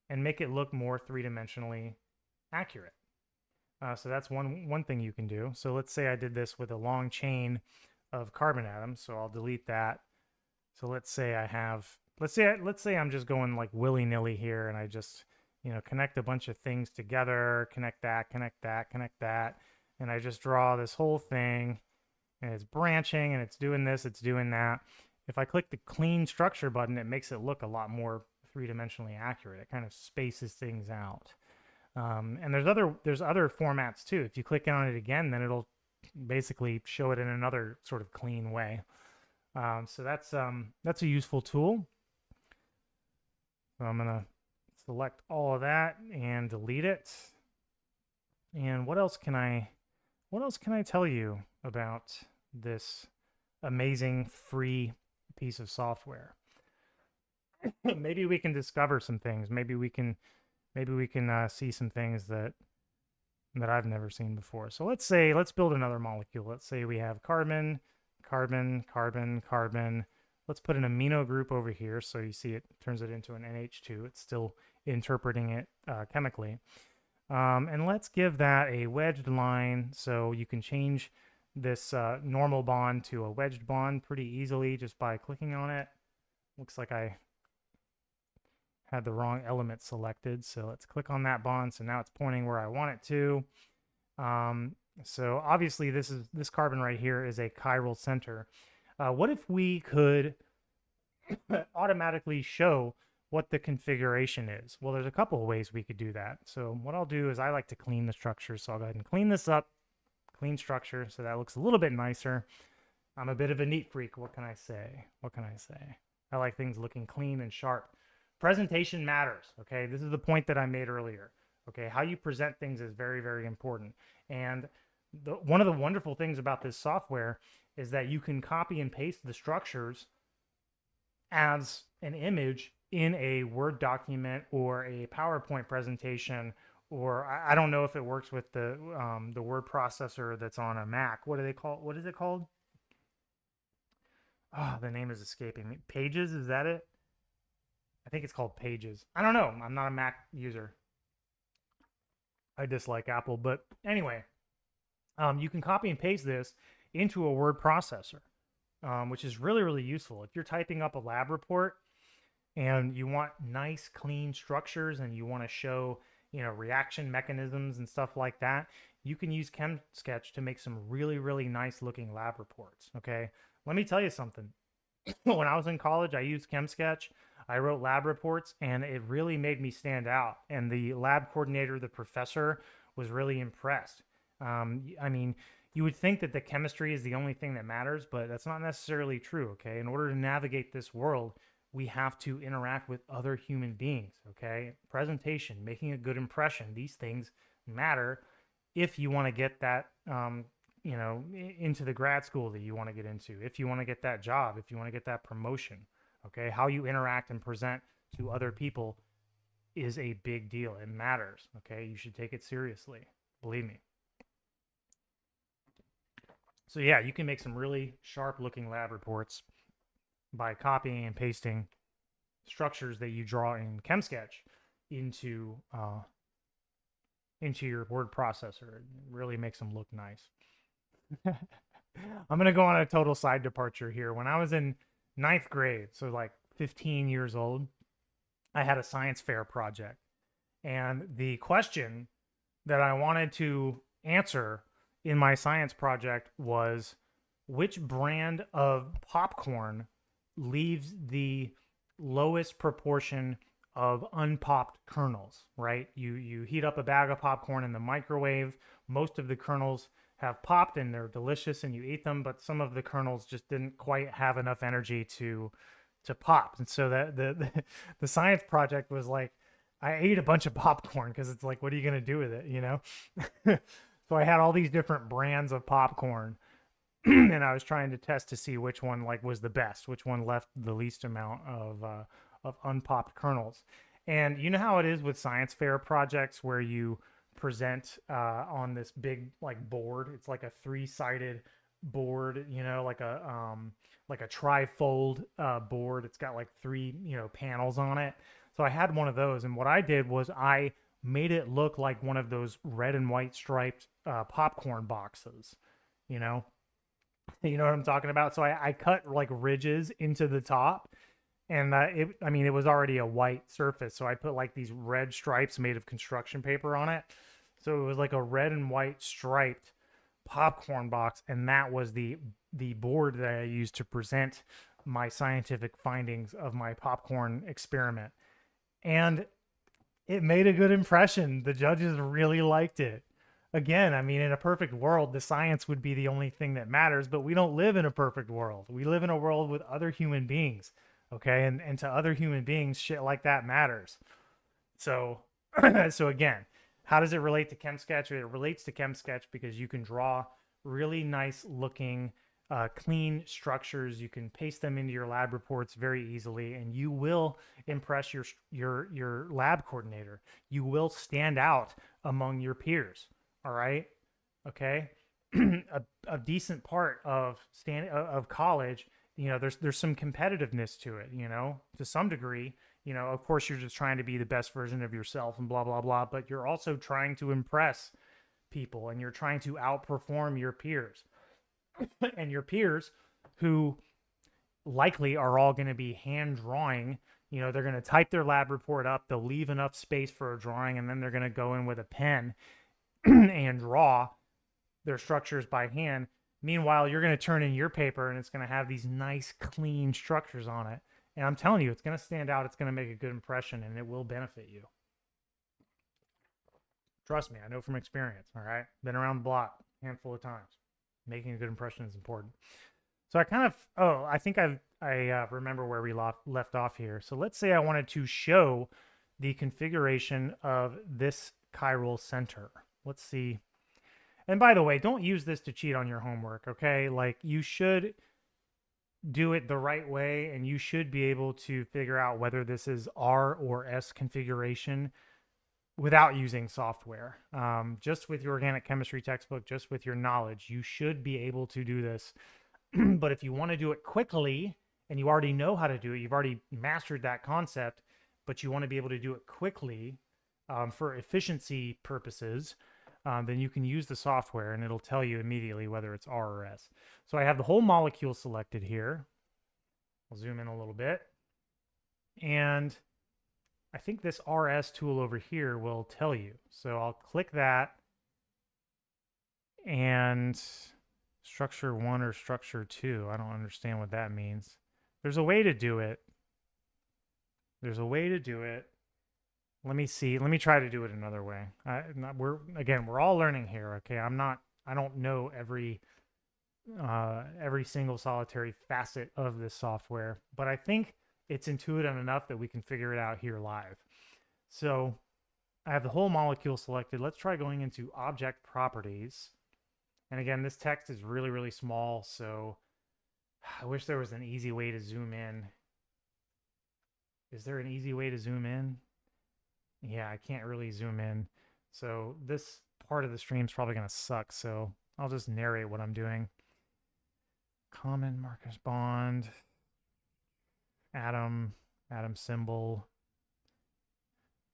and make it look more three-dimensionally accurate. So that's one thing you can do. So let's say I did this with a long chain of carbon atoms. So I'll delete that. So let's say I'm just going like willy-nilly here, and I just connect a bunch of things together, connect that, and I just draw this whole thing, and it's branching, and it's doing this, it's doing that. If I click the clean structure button, it makes it look a lot more three-dimensionally accurate. It kind of spaces things out. And there's other formats too. If you click on it again, then it'll basically show it in another sort of clean way. So that's a useful tool. So I'm gonna select all of that and delete it. And what else can I tell you about this amazing free piece of software? Maybe we can discover some things. Maybe we can see some things that I've never seen before. So let's build another molecule. Let's say we have carbon, carbon, carbon, carbon. Let's put an amino group over here. So you see it turns it into an NH2. It's still interpreting it chemically. And let's give that a wedged line. So you can change this normal bond to a wedged bond pretty easily just by clicking on it. Looks like I had the wrong element selected. So let's click on that bond. So now it's pointing where I want it to. So obviously this carbon right here is a chiral center. What if we could automatically show what the configuration is? Well, there's a couple of ways we could do that. So what I'll do is I like to clean the structure. So I'll go ahead and clean this up, clean structure. So that looks a little bit nicer. I'm a bit of a neat freak. What can I say? I like things looking clean and sharp. Presentation matters. Okay. This is the point that I made earlier. Okay. How you present things is very, very important. And one of the wonderful things about this software is that you can copy and paste the structures as an image in a Word document or a PowerPoint presentation, or I don't know if it works with the word processor that's on a Mac. What do they call? What is it called? Oh, the name is escaping me. Pages, is that it? I think it's called Pages. I don't know. I'm not a Mac user. I dislike Apple, but anyway, you can copy and paste this into a word processor, which is really, really useful. If you're typing up a lab report and you want nice, clean structures and you want to show, reaction mechanisms and stuff like that, you can use Chemsketch to make some really, really nice looking lab reports. Okay. Let me tell you something. When I was in college, I used Chemsketch. I wrote lab reports and it really made me stand out. And the lab coordinator, the professor, was really impressed. I mean, you would think that the chemistry is the only thing that matters, but that's not necessarily true. Okay. In order to navigate this world, we have to interact with other human beings. Okay. Presentation, making a good impression, these things matter if you want to get that, into the grad school that you want to get into, if you want to get that job, if you want to get that promotion. Okay. How you interact and present to other people is a big deal. It matters. Okay. You should take it seriously. Believe me. So yeah, you can make some really sharp looking lab reports by copying and pasting structures that you draw in Chemsketch into your word processor. It really makes them look nice. I'm gonna go on a total side departure here. When I was in ninth grade, so like 15 years old, I had a science fair project, and the question that I wanted to answer in my science project was, which brand of popcorn leaves the lowest proportion of unpopped kernels, right? You heat up a bag of popcorn in the microwave. Most of the kernels have popped and they're delicious and you eat them, but some of the kernels just didn't quite have enough energy to pop. And so that the science project was like, I ate a bunch of popcorn because it's like, what are you going to do with it, So I had all these different brands of popcorn and I was trying to test to see which one like was the best, which one left the least amount of unpopped kernels. And you know how it is with science fair projects where you present on this big like board. It's like a three-sided board, like a trifold board. It's got like three panels on it. So I had one of those, and what I did was I made it look like one of those red and white striped popcorn boxes. You know, you know what I'm talking about. So I cut like ridges into the top, and it was already a white surface, so I put like these red stripes made of construction paper on it. So it was like a red and white striped popcorn box, and that was the board that I used to present my scientific findings of my popcorn experiment. And it made a good impression. The judges really liked it. Again, I mean, in a perfect world, the science would be the only thing that matters, but we don't live in a perfect world. We live in a world with other human beings. Okay. And to other human beings, shit like that matters. So, so again, how does it relate to Chemsketch? It relates to Chemsketch because you can draw really nice looking, clean structures. You can paste them into your lab reports very easily, and you will impress your lab coordinator. You will stand out among your peers. All right. Okay. a decent part of college, there's some competitiveness to it, to some degree. Of course, you're just trying to be the best version of yourself and blah, blah, blah, but you're also trying to impress people and you're trying to outperform your peers. And your peers, who likely are all going to be hand drawing, they're going to type their lab report up, they'll leave enough space for a drawing, and then they're going to go in with a pen and draw their structures by hand. Meanwhile, you're going to turn in your paper and it's going to have these nice, clean structures on it. And I'm telling you, it's going to stand out. It's going to make a good impression, and it will benefit you. Trust me, I know from experience. All right. Been around the block a handful of times. Making a good impression is important. So I think I remember where we left off here. So let's say I wanted to show the configuration of this chiral center. Let's see. And by the way, don't use this to cheat on your homework, okay? Like, you should do it the right way, and you should be able to figure out whether this is R or S configuration without using software. Just with your organic chemistry textbook, just with your knowledge, you should be able to do this. But if you want to do it quickly and you already know how to do it, you've already mastered that concept, but you want to be able to do it quickly for efficiency purposes, then you can use the software and it'll tell you immediately whether it's R or S. So I have the whole molecule selected here. I'll zoom in a little bit. And I think this RS tool over here will tell you. So I'll click that, and structure 1 or structure 2. I don't understand what that means. There's a way to do it. There's a way to do it. Let me see. Let me try to do it another way. We're all learning here. Okay, I don't know every single solitary facet of this software, but I think it's intuitive enough that we can figure it out here live. So I have the whole molecule selected. Let's try going into object properties. And again, this text is really, really small, so I wish there was an easy way to zoom in. Is there an easy way to zoom in? Yeah, I can't really zoom in. So this part of the stream is probably going to suck, so I'll just narrate what I'm doing. Common Marcus bond, atom symbol,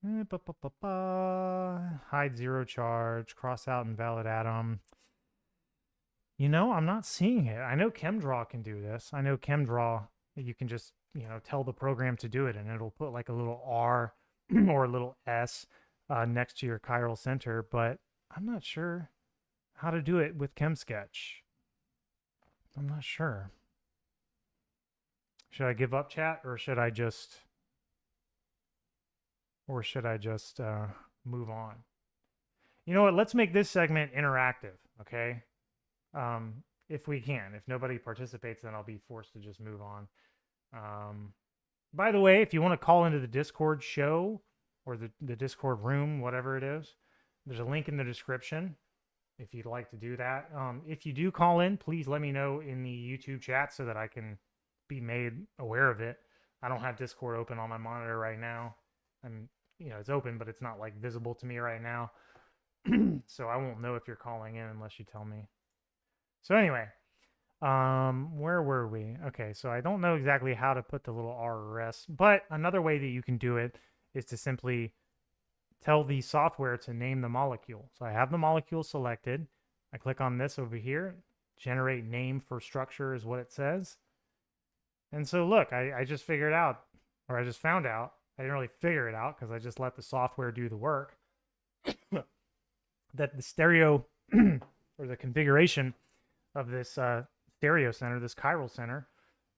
hide zero charge, cross out invalid atom. You know, I'm not seeing it. I know ChemDraw can do this. I know ChemDraw, you can just, tell the program to do it, and it'll put like a little R or a little S next to your chiral center, but I'm not sure how to do it with Chemsketch. I'm not sure. Should I give up, chat, or should I just move on? You know what? Let's make this segment interactive, okay? If we can. If nobody participates, then I'll be forced to just move on. By the way, if you want to call into the Discord show or the Discord room, whatever it is, there's a link in the description if you'd like to do that. If you do call in, please let me know in the YouTube chat so that I can be made aware of it. I don't have Discord open on my monitor right now. It's open, but it's not like visible to me right now. So I won't know if you're calling in unless you tell me. So anyway, where were we? Okay, so I don't know exactly how to put the little R or S, but another way that you can do it is to simply tell the software to name the molecule. So I have the molecule selected. I click on this over here. Generate name for structure is what it says. And so look, I just figured out, or I just found out, I didn't really figure it out because I just let the software do the work, that the stereo or the configuration of this stereo center, this chiral center,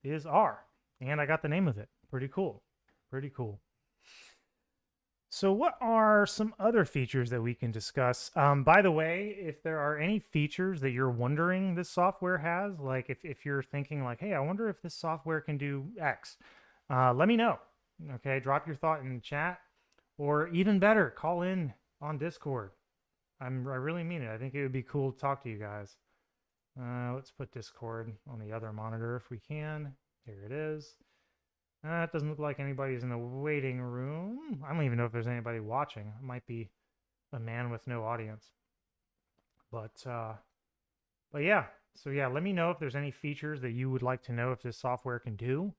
is R. And I got the name of it. Pretty cool. Pretty cool. So what are some other features that we can discuss? By the way, if there are any features that you're wondering this software has, like if you're thinking like, hey, I wonder if this software can do X, let me know. Okay, drop your thought in the chat, or even better, call in on Discord. I really mean it. I think it would be cool to talk to you guys. Let's put Discord on the other monitor if we can. Here it is. It doesn't look like anybody's in the waiting room. I don't even know if there's anybody watching. It might be a man with no audience. But yeah. So yeah, let me know if there's any features that you would like to know if this software can do.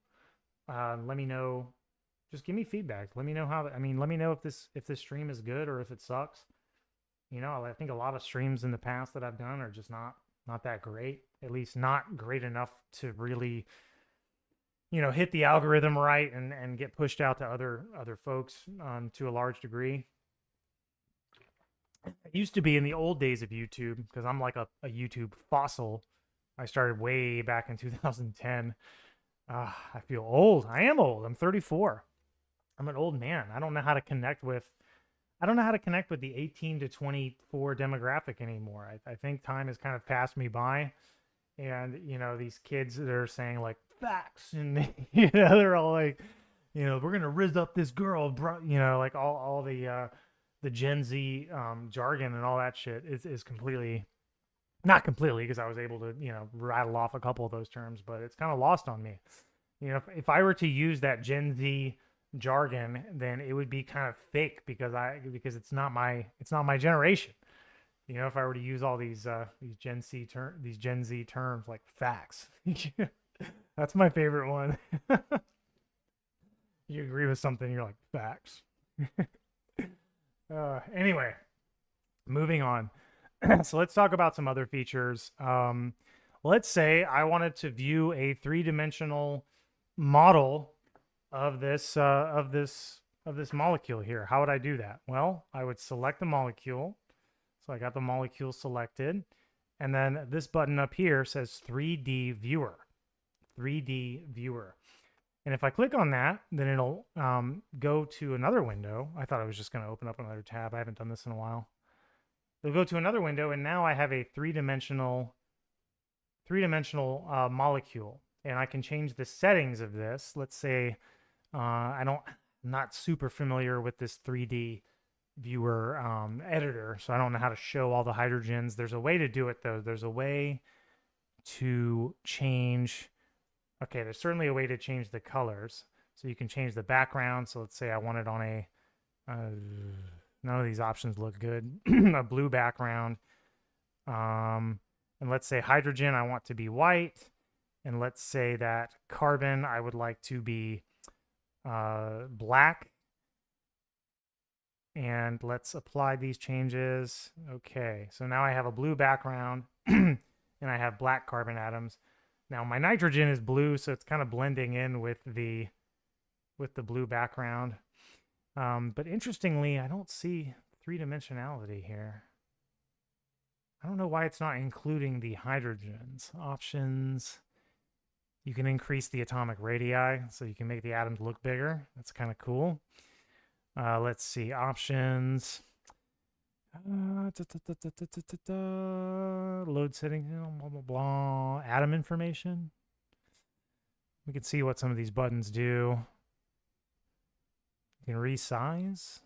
Let me know. Just give me feedback. Let me know let me know if this stream is good or if it sucks. I think a lot of streams in the past that I've done are just not that great. At least not great enough to really hit the algorithm right and get pushed out to other folks to a large degree. It used to be in the old days of YouTube, because I'm like a YouTube fossil. I started way back in 2010. I feel old. I am old. I'm 34. I'm an old man. I don't know how to connect with the 18 to 24 demographic anymore. I think time has kind of passed me by. And, these kids that are saying like facts and, they're all like, we're going to rizz up this girl, bro. Like all the Gen Z jargon and all that shit is completely Not completely, because I was able to, rattle off a couple of those terms, but it's kind of lost on me. If I were to use that Gen Z jargon, then it would be kind of fake because it's not my generation. If I were to use all these Gen Z terms like facts, that's my favorite one. You agree with something, you're like facts. Anyway, moving on. So let's talk about some other features. Let's say I wanted to view a three-dimensional model of this molecule here. How would I do that? Well, I would select the molecule. So I got the molecule selected. And then this button up here says 3D Viewer. 3D Viewer. And if I click on that, then it'll go to another window. I thought I was just going to open up another tab. I haven't done this in a while. It'll go to another window, and now I have a three-dimensional molecule. And I can change the settings of this. Let's say I'm not super familiar with this 3D viewer editor, so I don't know how to show all the hydrogens. There's a way to do it though. There's a way to change. Okay, there's certainly a way to change the colors. So you can change the background. So let's say I want it on a none of these options look good. A blue background. And let's say hydrogen I want to be white. And let's say that carbon I would like to be black. And let's apply these changes. Okay, so now I have a blue background and I have black carbon atoms. Now my nitrogen is blue, so it's kind of blending in with the blue background. But interestingly, I don't see three-dimensionality here. I don't know why it's not including the hydrogens. Options. You can increase the atomic radii, so you can make the atoms look bigger. That's kind of cool. Let's see, options. Load setting, blah, blah, blah. Atom information. We can see what some of these buttons do. You can resize.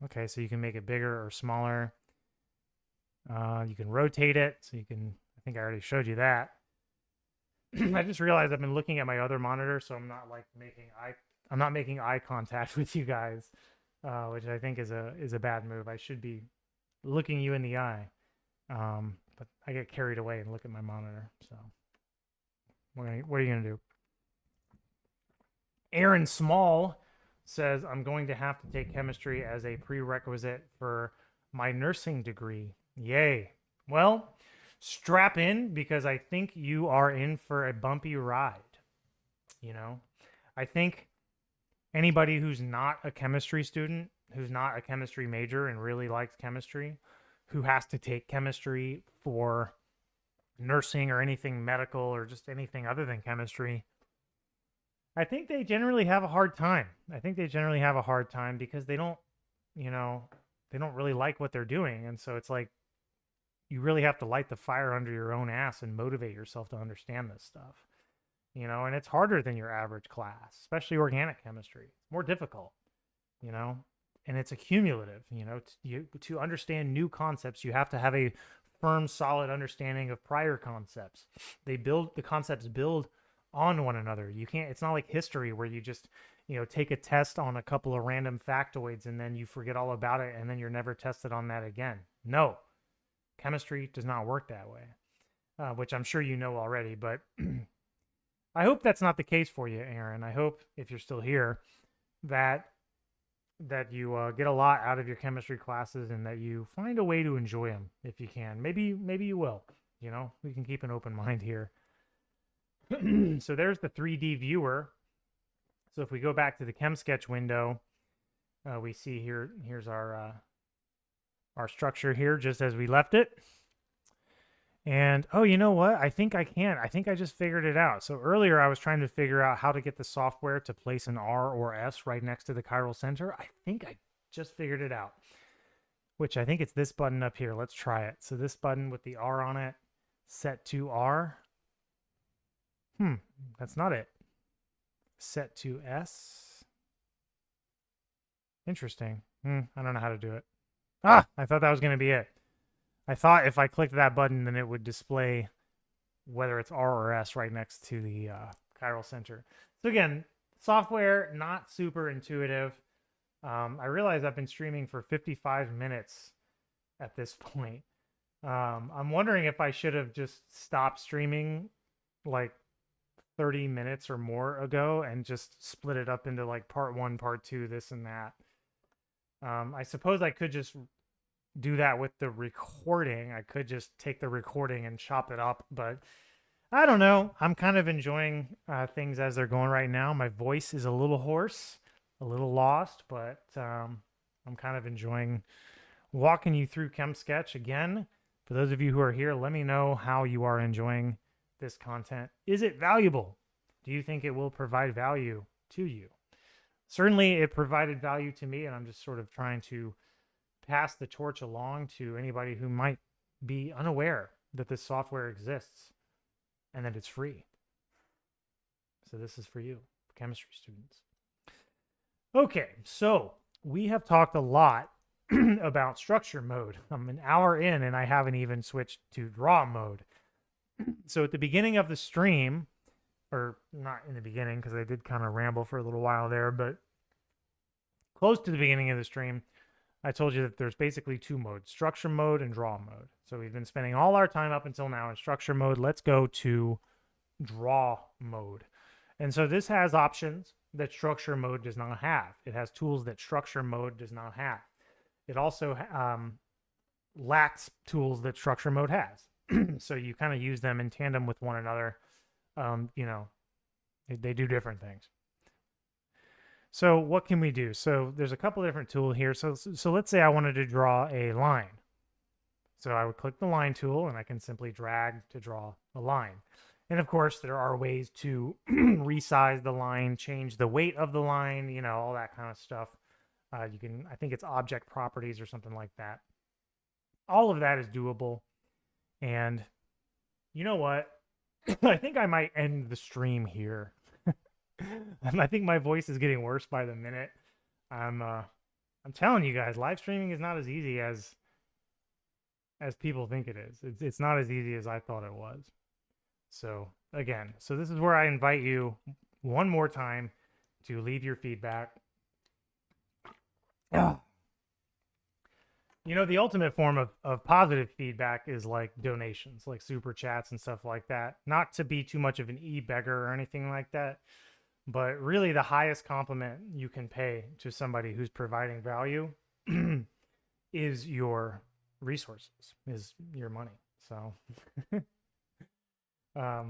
Okay, so you can make it bigger or smaller. You can rotate it, so you can, I think I already showed you that. I just realized I've been looking at my other monitor, so I'm not making eye contact with you guys. Which I think is a bad move. I should be looking you in the eye, but I get carried away and look at my monitor. So, what are you gonna do? Aaron Small says I'm going to have to take chemistry as a prerequisite for my nursing degree. Yay! Well, strap in because I think you are in for a bumpy ride. I think anybody who's not a chemistry student, who's not a chemistry major and really likes chemistry, who has to take chemistry for nursing or anything medical or just anything other than chemistry, I think they generally have a hard time. I think they generally have a hard time because they don't really like what they're doing. And so it's like you really have to light the fire under your own ass and motivate yourself to understand this stuff. And it's harder than your average class, especially organic chemistry. It's more difficult, and it's accumulative. To understand new concepts, you have to have a firm, solid understanding of prior concepts. The concepts build on one another. It's not like history where you just, take a test on a couple of random factoids and then you forget all about it and then you're never tested on that again. No, chemistry does not work that way, which I'm sure you know already, but I hope that's not the case for you, Aaron. I hope, if you're still here, that you get a lot out of your chemistry classes and that you find a way to enjoy them if you can. Maybe you will. We can keep an open mind here. So there's the 3D viewer. So if we go back to the Chemsketch window, we see here's our structure here just as we left it. And, oh, you know what? I think I just figured it out. So earlier I was trying to figure out how to get the software to place an R or S right next to the chiral center. I think I just figured it out, which I think it's this button up here. Let's try it. So this button with the R on it, set to R. That's not it. Set to S. Interesting. I don't know how to do it. I thought that was going to be it. I thought if I clicked that button, then it would display whether it's R or S right next to the chiral center. So again, software not super intuitive. I realize I've been streaming for 55 minutes at this point. I'm wondering if I should have just stopped streaming like 30 minutes or more ago and just split it up into like part one, part two, this and that. I suppose I could just do that with the recording. I could just take the recording and chop it up, but I don't know. I'm kind of enjoying things as they're going right now. My voice is a little hoarse, a little lost, but I'm kind of enjoying walking you through Chemsketch again. For those of you who are here, let me know how you are enjoying this content. Is it valuable? Do you think it will provide value to you? Certainly, it provided value to me, and I'm just sort of trying to pass the torch along to anybody who might be unaware that this software exists and that it's free. So this is for you, chemistry students. Okay, so we have talked a lot about structure mode. I'm an hour in and I haven't even switched to draw mode. So at the beginning of the stream, or not in the beginning because I did kind of ramble for a little while there, but close to the beginning of the stream, I told you that there's basically two modes, structure mode and draw mode. So we've been spending all our time up until now in structure mode. Let's go to draw mode. And so this has options that structure mode does not have. It has tools that structure mode does not have. It also lacks tools that structure mode has. So you kind of use them in tandem with one another. You know, they do different things. So what can we do? So there's a couple different tools here. So let's say I wanted to draw a line. So I would click the line tool and I can simply drag to draw a line. And of course, there are ways to resize the line, change the weight of the line, you know, all that kind of stuff. You can, I think it's object properties or something like that. All of that is doable. And you know what? I think I might end the stream here. I think my voice is getting worse by the minute. I'm telling you guys, live streaming is not as easy as people think it is. It's not as easy as I thought it was. So again, so this is where I invite you one more time to leave your feedback. You know, the ultimate form of positive feedback is like donations, like super chats and stuff like that. Not to be too much of an e-beggar or anything like that, but really the highest compliment you can pay to somebody who's providing value is your resources, is your money. So, but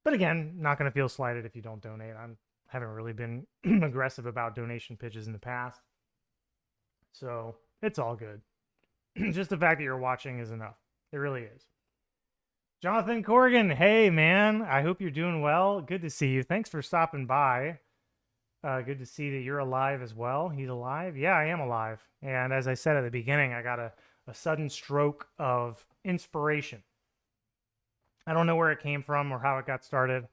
again, not going to feel slighted if you don't donate. I haven't really been aggressive about donation pitches in the past. So it's all good. Just the fact that you're watching is enough. It really is. Jonathan Corrigan, hey man, I hope you're doing well. Good to see you. Thanks for stopping by. Good to see that you're alive as well. He's alive? Yeah, I am alive. And as I said at the beginning, I got a sudden stroke of inspiration. I don't know where it came from or how it got started.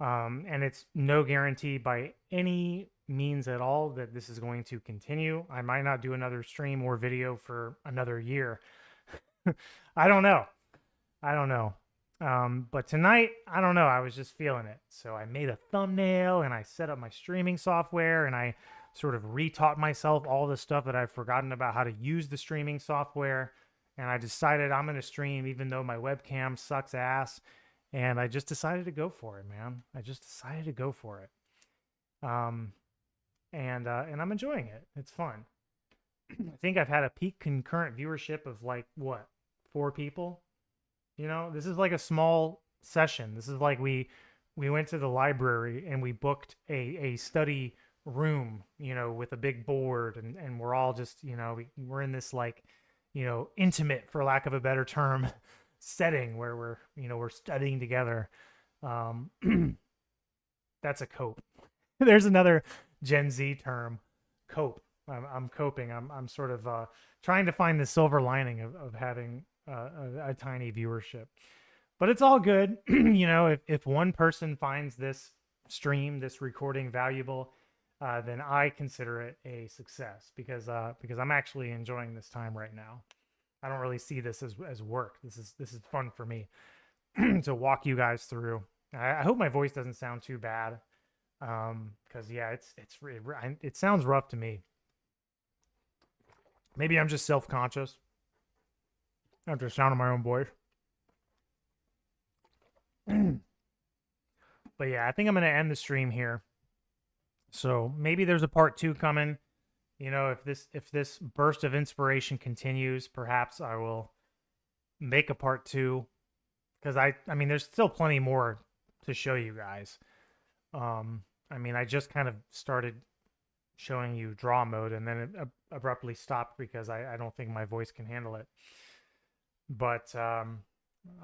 And it's no guarantee by any means at all that this is going to continue. I might not do another stream or video for another year. I don't know. But tonight, I don't know. I was just feeling it. So I made a thumbnail and I set up my streaming software and I sort of retaught myself all the stuff that I've forgotten about how to use the streaming software. And I decided I'm going to stream even though my webcam sucks ass. And I just decided to go for it, man. I just decided to go for it. And I'm enjoying it. It's fun. I think I've had a peak concurrent viewership of like, what, 4 people? You know, this is like a small session. This is like we went to the library and we booked a study room, you know, with a big board and we're all just, you know, we're in this like, you know, intimate, for lack of a better term, setting where we're studying together. That's a cope. There's another Gen Z term, cope. I'm coping. I'm sort of trying to find the silver lining of having a tiny viewership, but it's all good. You know, if one person finds this stream, this recording valuable, then I consider it a success because I'm actually enjoying this time right now. I don't really see this as work. This is fun for me to walk you guys through. I hope my voice doesn't sound too bad. Because yeah, it sounds rough to me. Maybe I'm just self-conscious after the sound of my own voice. But yeah, I think I'm gonna end the stream here. So maybe there's a part 2 coming. You know, if this burst of inspiration continues, perhaps I will make a part 2, because I mean there's still plenty more to show you guys. I mean, I just kind of started showing you draw mode, and then it abruptly stopped because I don't think my voice can handle it. But I'm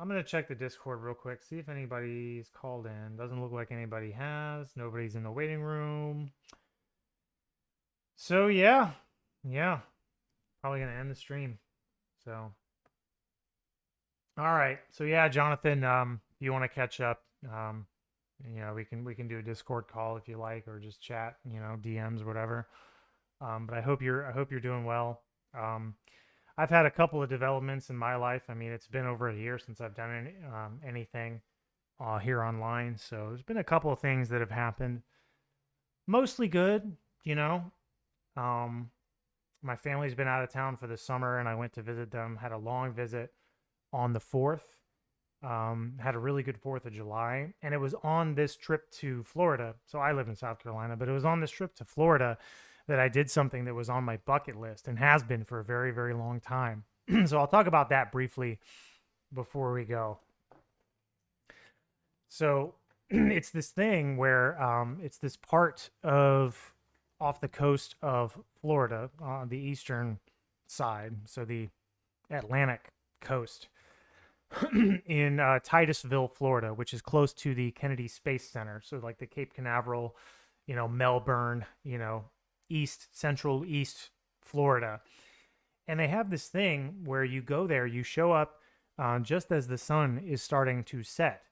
going to check the Discord real quick, see if anybody's called in. Doesn't look like anybody has. Nobody's in the waiting room. So yeah, probably going to end the stream. So, all right. So yeah, Jonathan, if you want to catch up, you know, we can do a Discord call if you like, or just chat, you know, DMs, whatever. But I hope you're doing well. I've had a couple of developments in my life. I mean, it's been over a year since I've done anything here online. So there's been a couple of things that have happened. Mostly good, you know. My family's been out of town for the summer, and I went to visit them. Had a long visit on the 4th. Had a really good 4th of July, and it was on this trip to Florida. So I live in South Carolina, but it was on this trip to Florida that I did something that was on my bucket list and has been for a very, very long time. So I'll talk about that briefly before we go. So it's this thing where it's this part of off the coast of Florida, on the eastern side, so the Atlantic coast, in Titusville, Florida, which is close to the Kennedy Space Center. So like the Cape Canaveral, you know, Melbourne, you know, central east Florida. And they have this thing where you go there, you show up just as the sun is starting to set.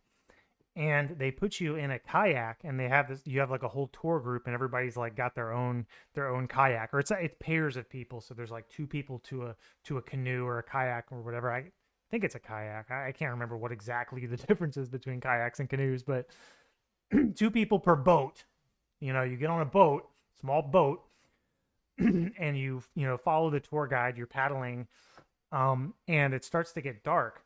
And they put you in a kayak, and they have this, you have like a whole tour group, and everybody's like got their own kayak, or it's pairs of people. So there's like 2 people to a canoe or a kayak or whatever. I think it's a kayak. I can't remember what exactly the difference is between kayaks and canoes, but 2 people per boat. You know, you get on a boat, small boat, and you know, follow the tour guide. You're paddling, and it starts to get dark,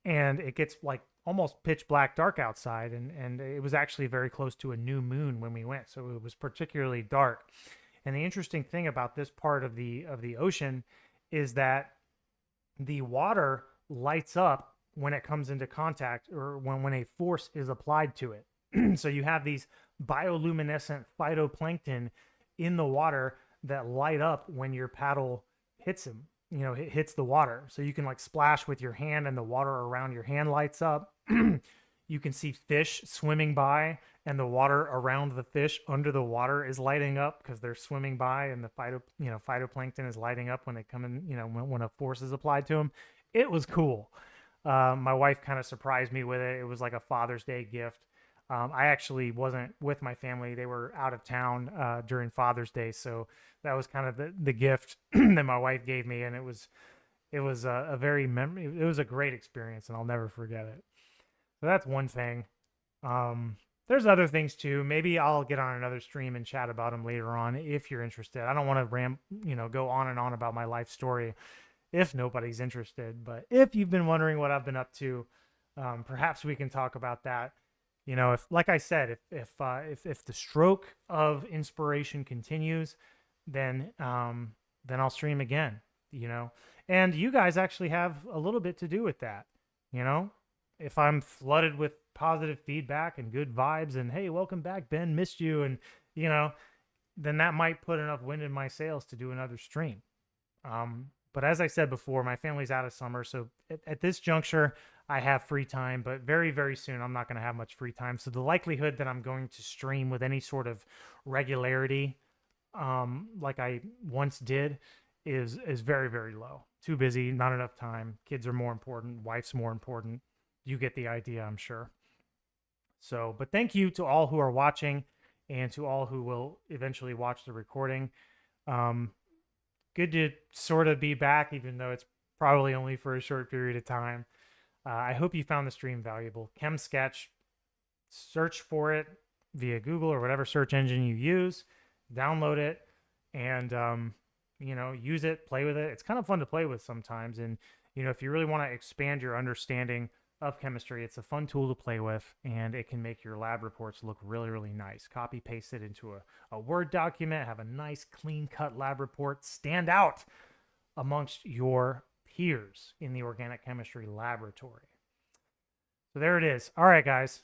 and it gets like almost pitch black dark outside, and it was actually very close to a new moon when we went, so it was particularly dark. And the interesting thing about this part of the ocean is that the water lights up when it comes into contact, or when a force is applied to it. So you have these bioluminescent phytoplankton in the water that light up when your paddle hits them. You know, it hits the water. So you can like splash with your hand, and the water around your hand lights up. You can see fish swimming by, and the water around the fish under the water is lighting up because they're swimming by, and the phytoplankton is lighting up when they come in, you know, when a force is applied to them. It was cool. My wife kind of surprised me with it. It was like a Father's Day gift. I actually wasn't with my family. They were out of town during Father's Day, so that was kind of the gift that my wife gave me, and it was a very it was a great experience, and I'll never forget it. So that's one thing. There's other things too. Maybe I'll get on another stream and chat about them later on if you're interested. I don't want to go on and on about my life story if nobody's interested. But if you've been wondering what I've been up to, perhaps we can talk about that. You know, if, like I said, if the stroke of inspiration continues, then I'll stream again. You know, and you guys actually have a little bit to do with that. You know, if I'm flooded with positive feedback and good vibes, and hey, welcome back, Ben, missed you, and you know, then that might put enough wind in my sails to do another stream. But as I said before, my family's out of summer, so at this juncture, I have free time, but very, very soon I'm not going to have much free time. So the likelihood that I'm going to stream with any sort of regularity, like I once did, is very, very low. Too busy, not enough time. Kids are more important. Wife's more important. You get the idea, I'm sure. So, but thank you to all who are watching, and to all who will eventually watch the recording. Good to sort of be back, even though it's probably only for a short period of time. I hope you found the stream valuable. Chemsketch, search for it via Google or whatever search engine you use, download it, and use it, play with it. It's kind of fun to play with sometimes. And if you really want to expand your understanding of chemistry, it's a fun tool to play with, and it can make your lab reports look really, really nice. Copy paste it into a Word document, have a nice clean cut lab report, stand out amongst your peers in the organic chemistry laboratory. So there it is. All right, guys,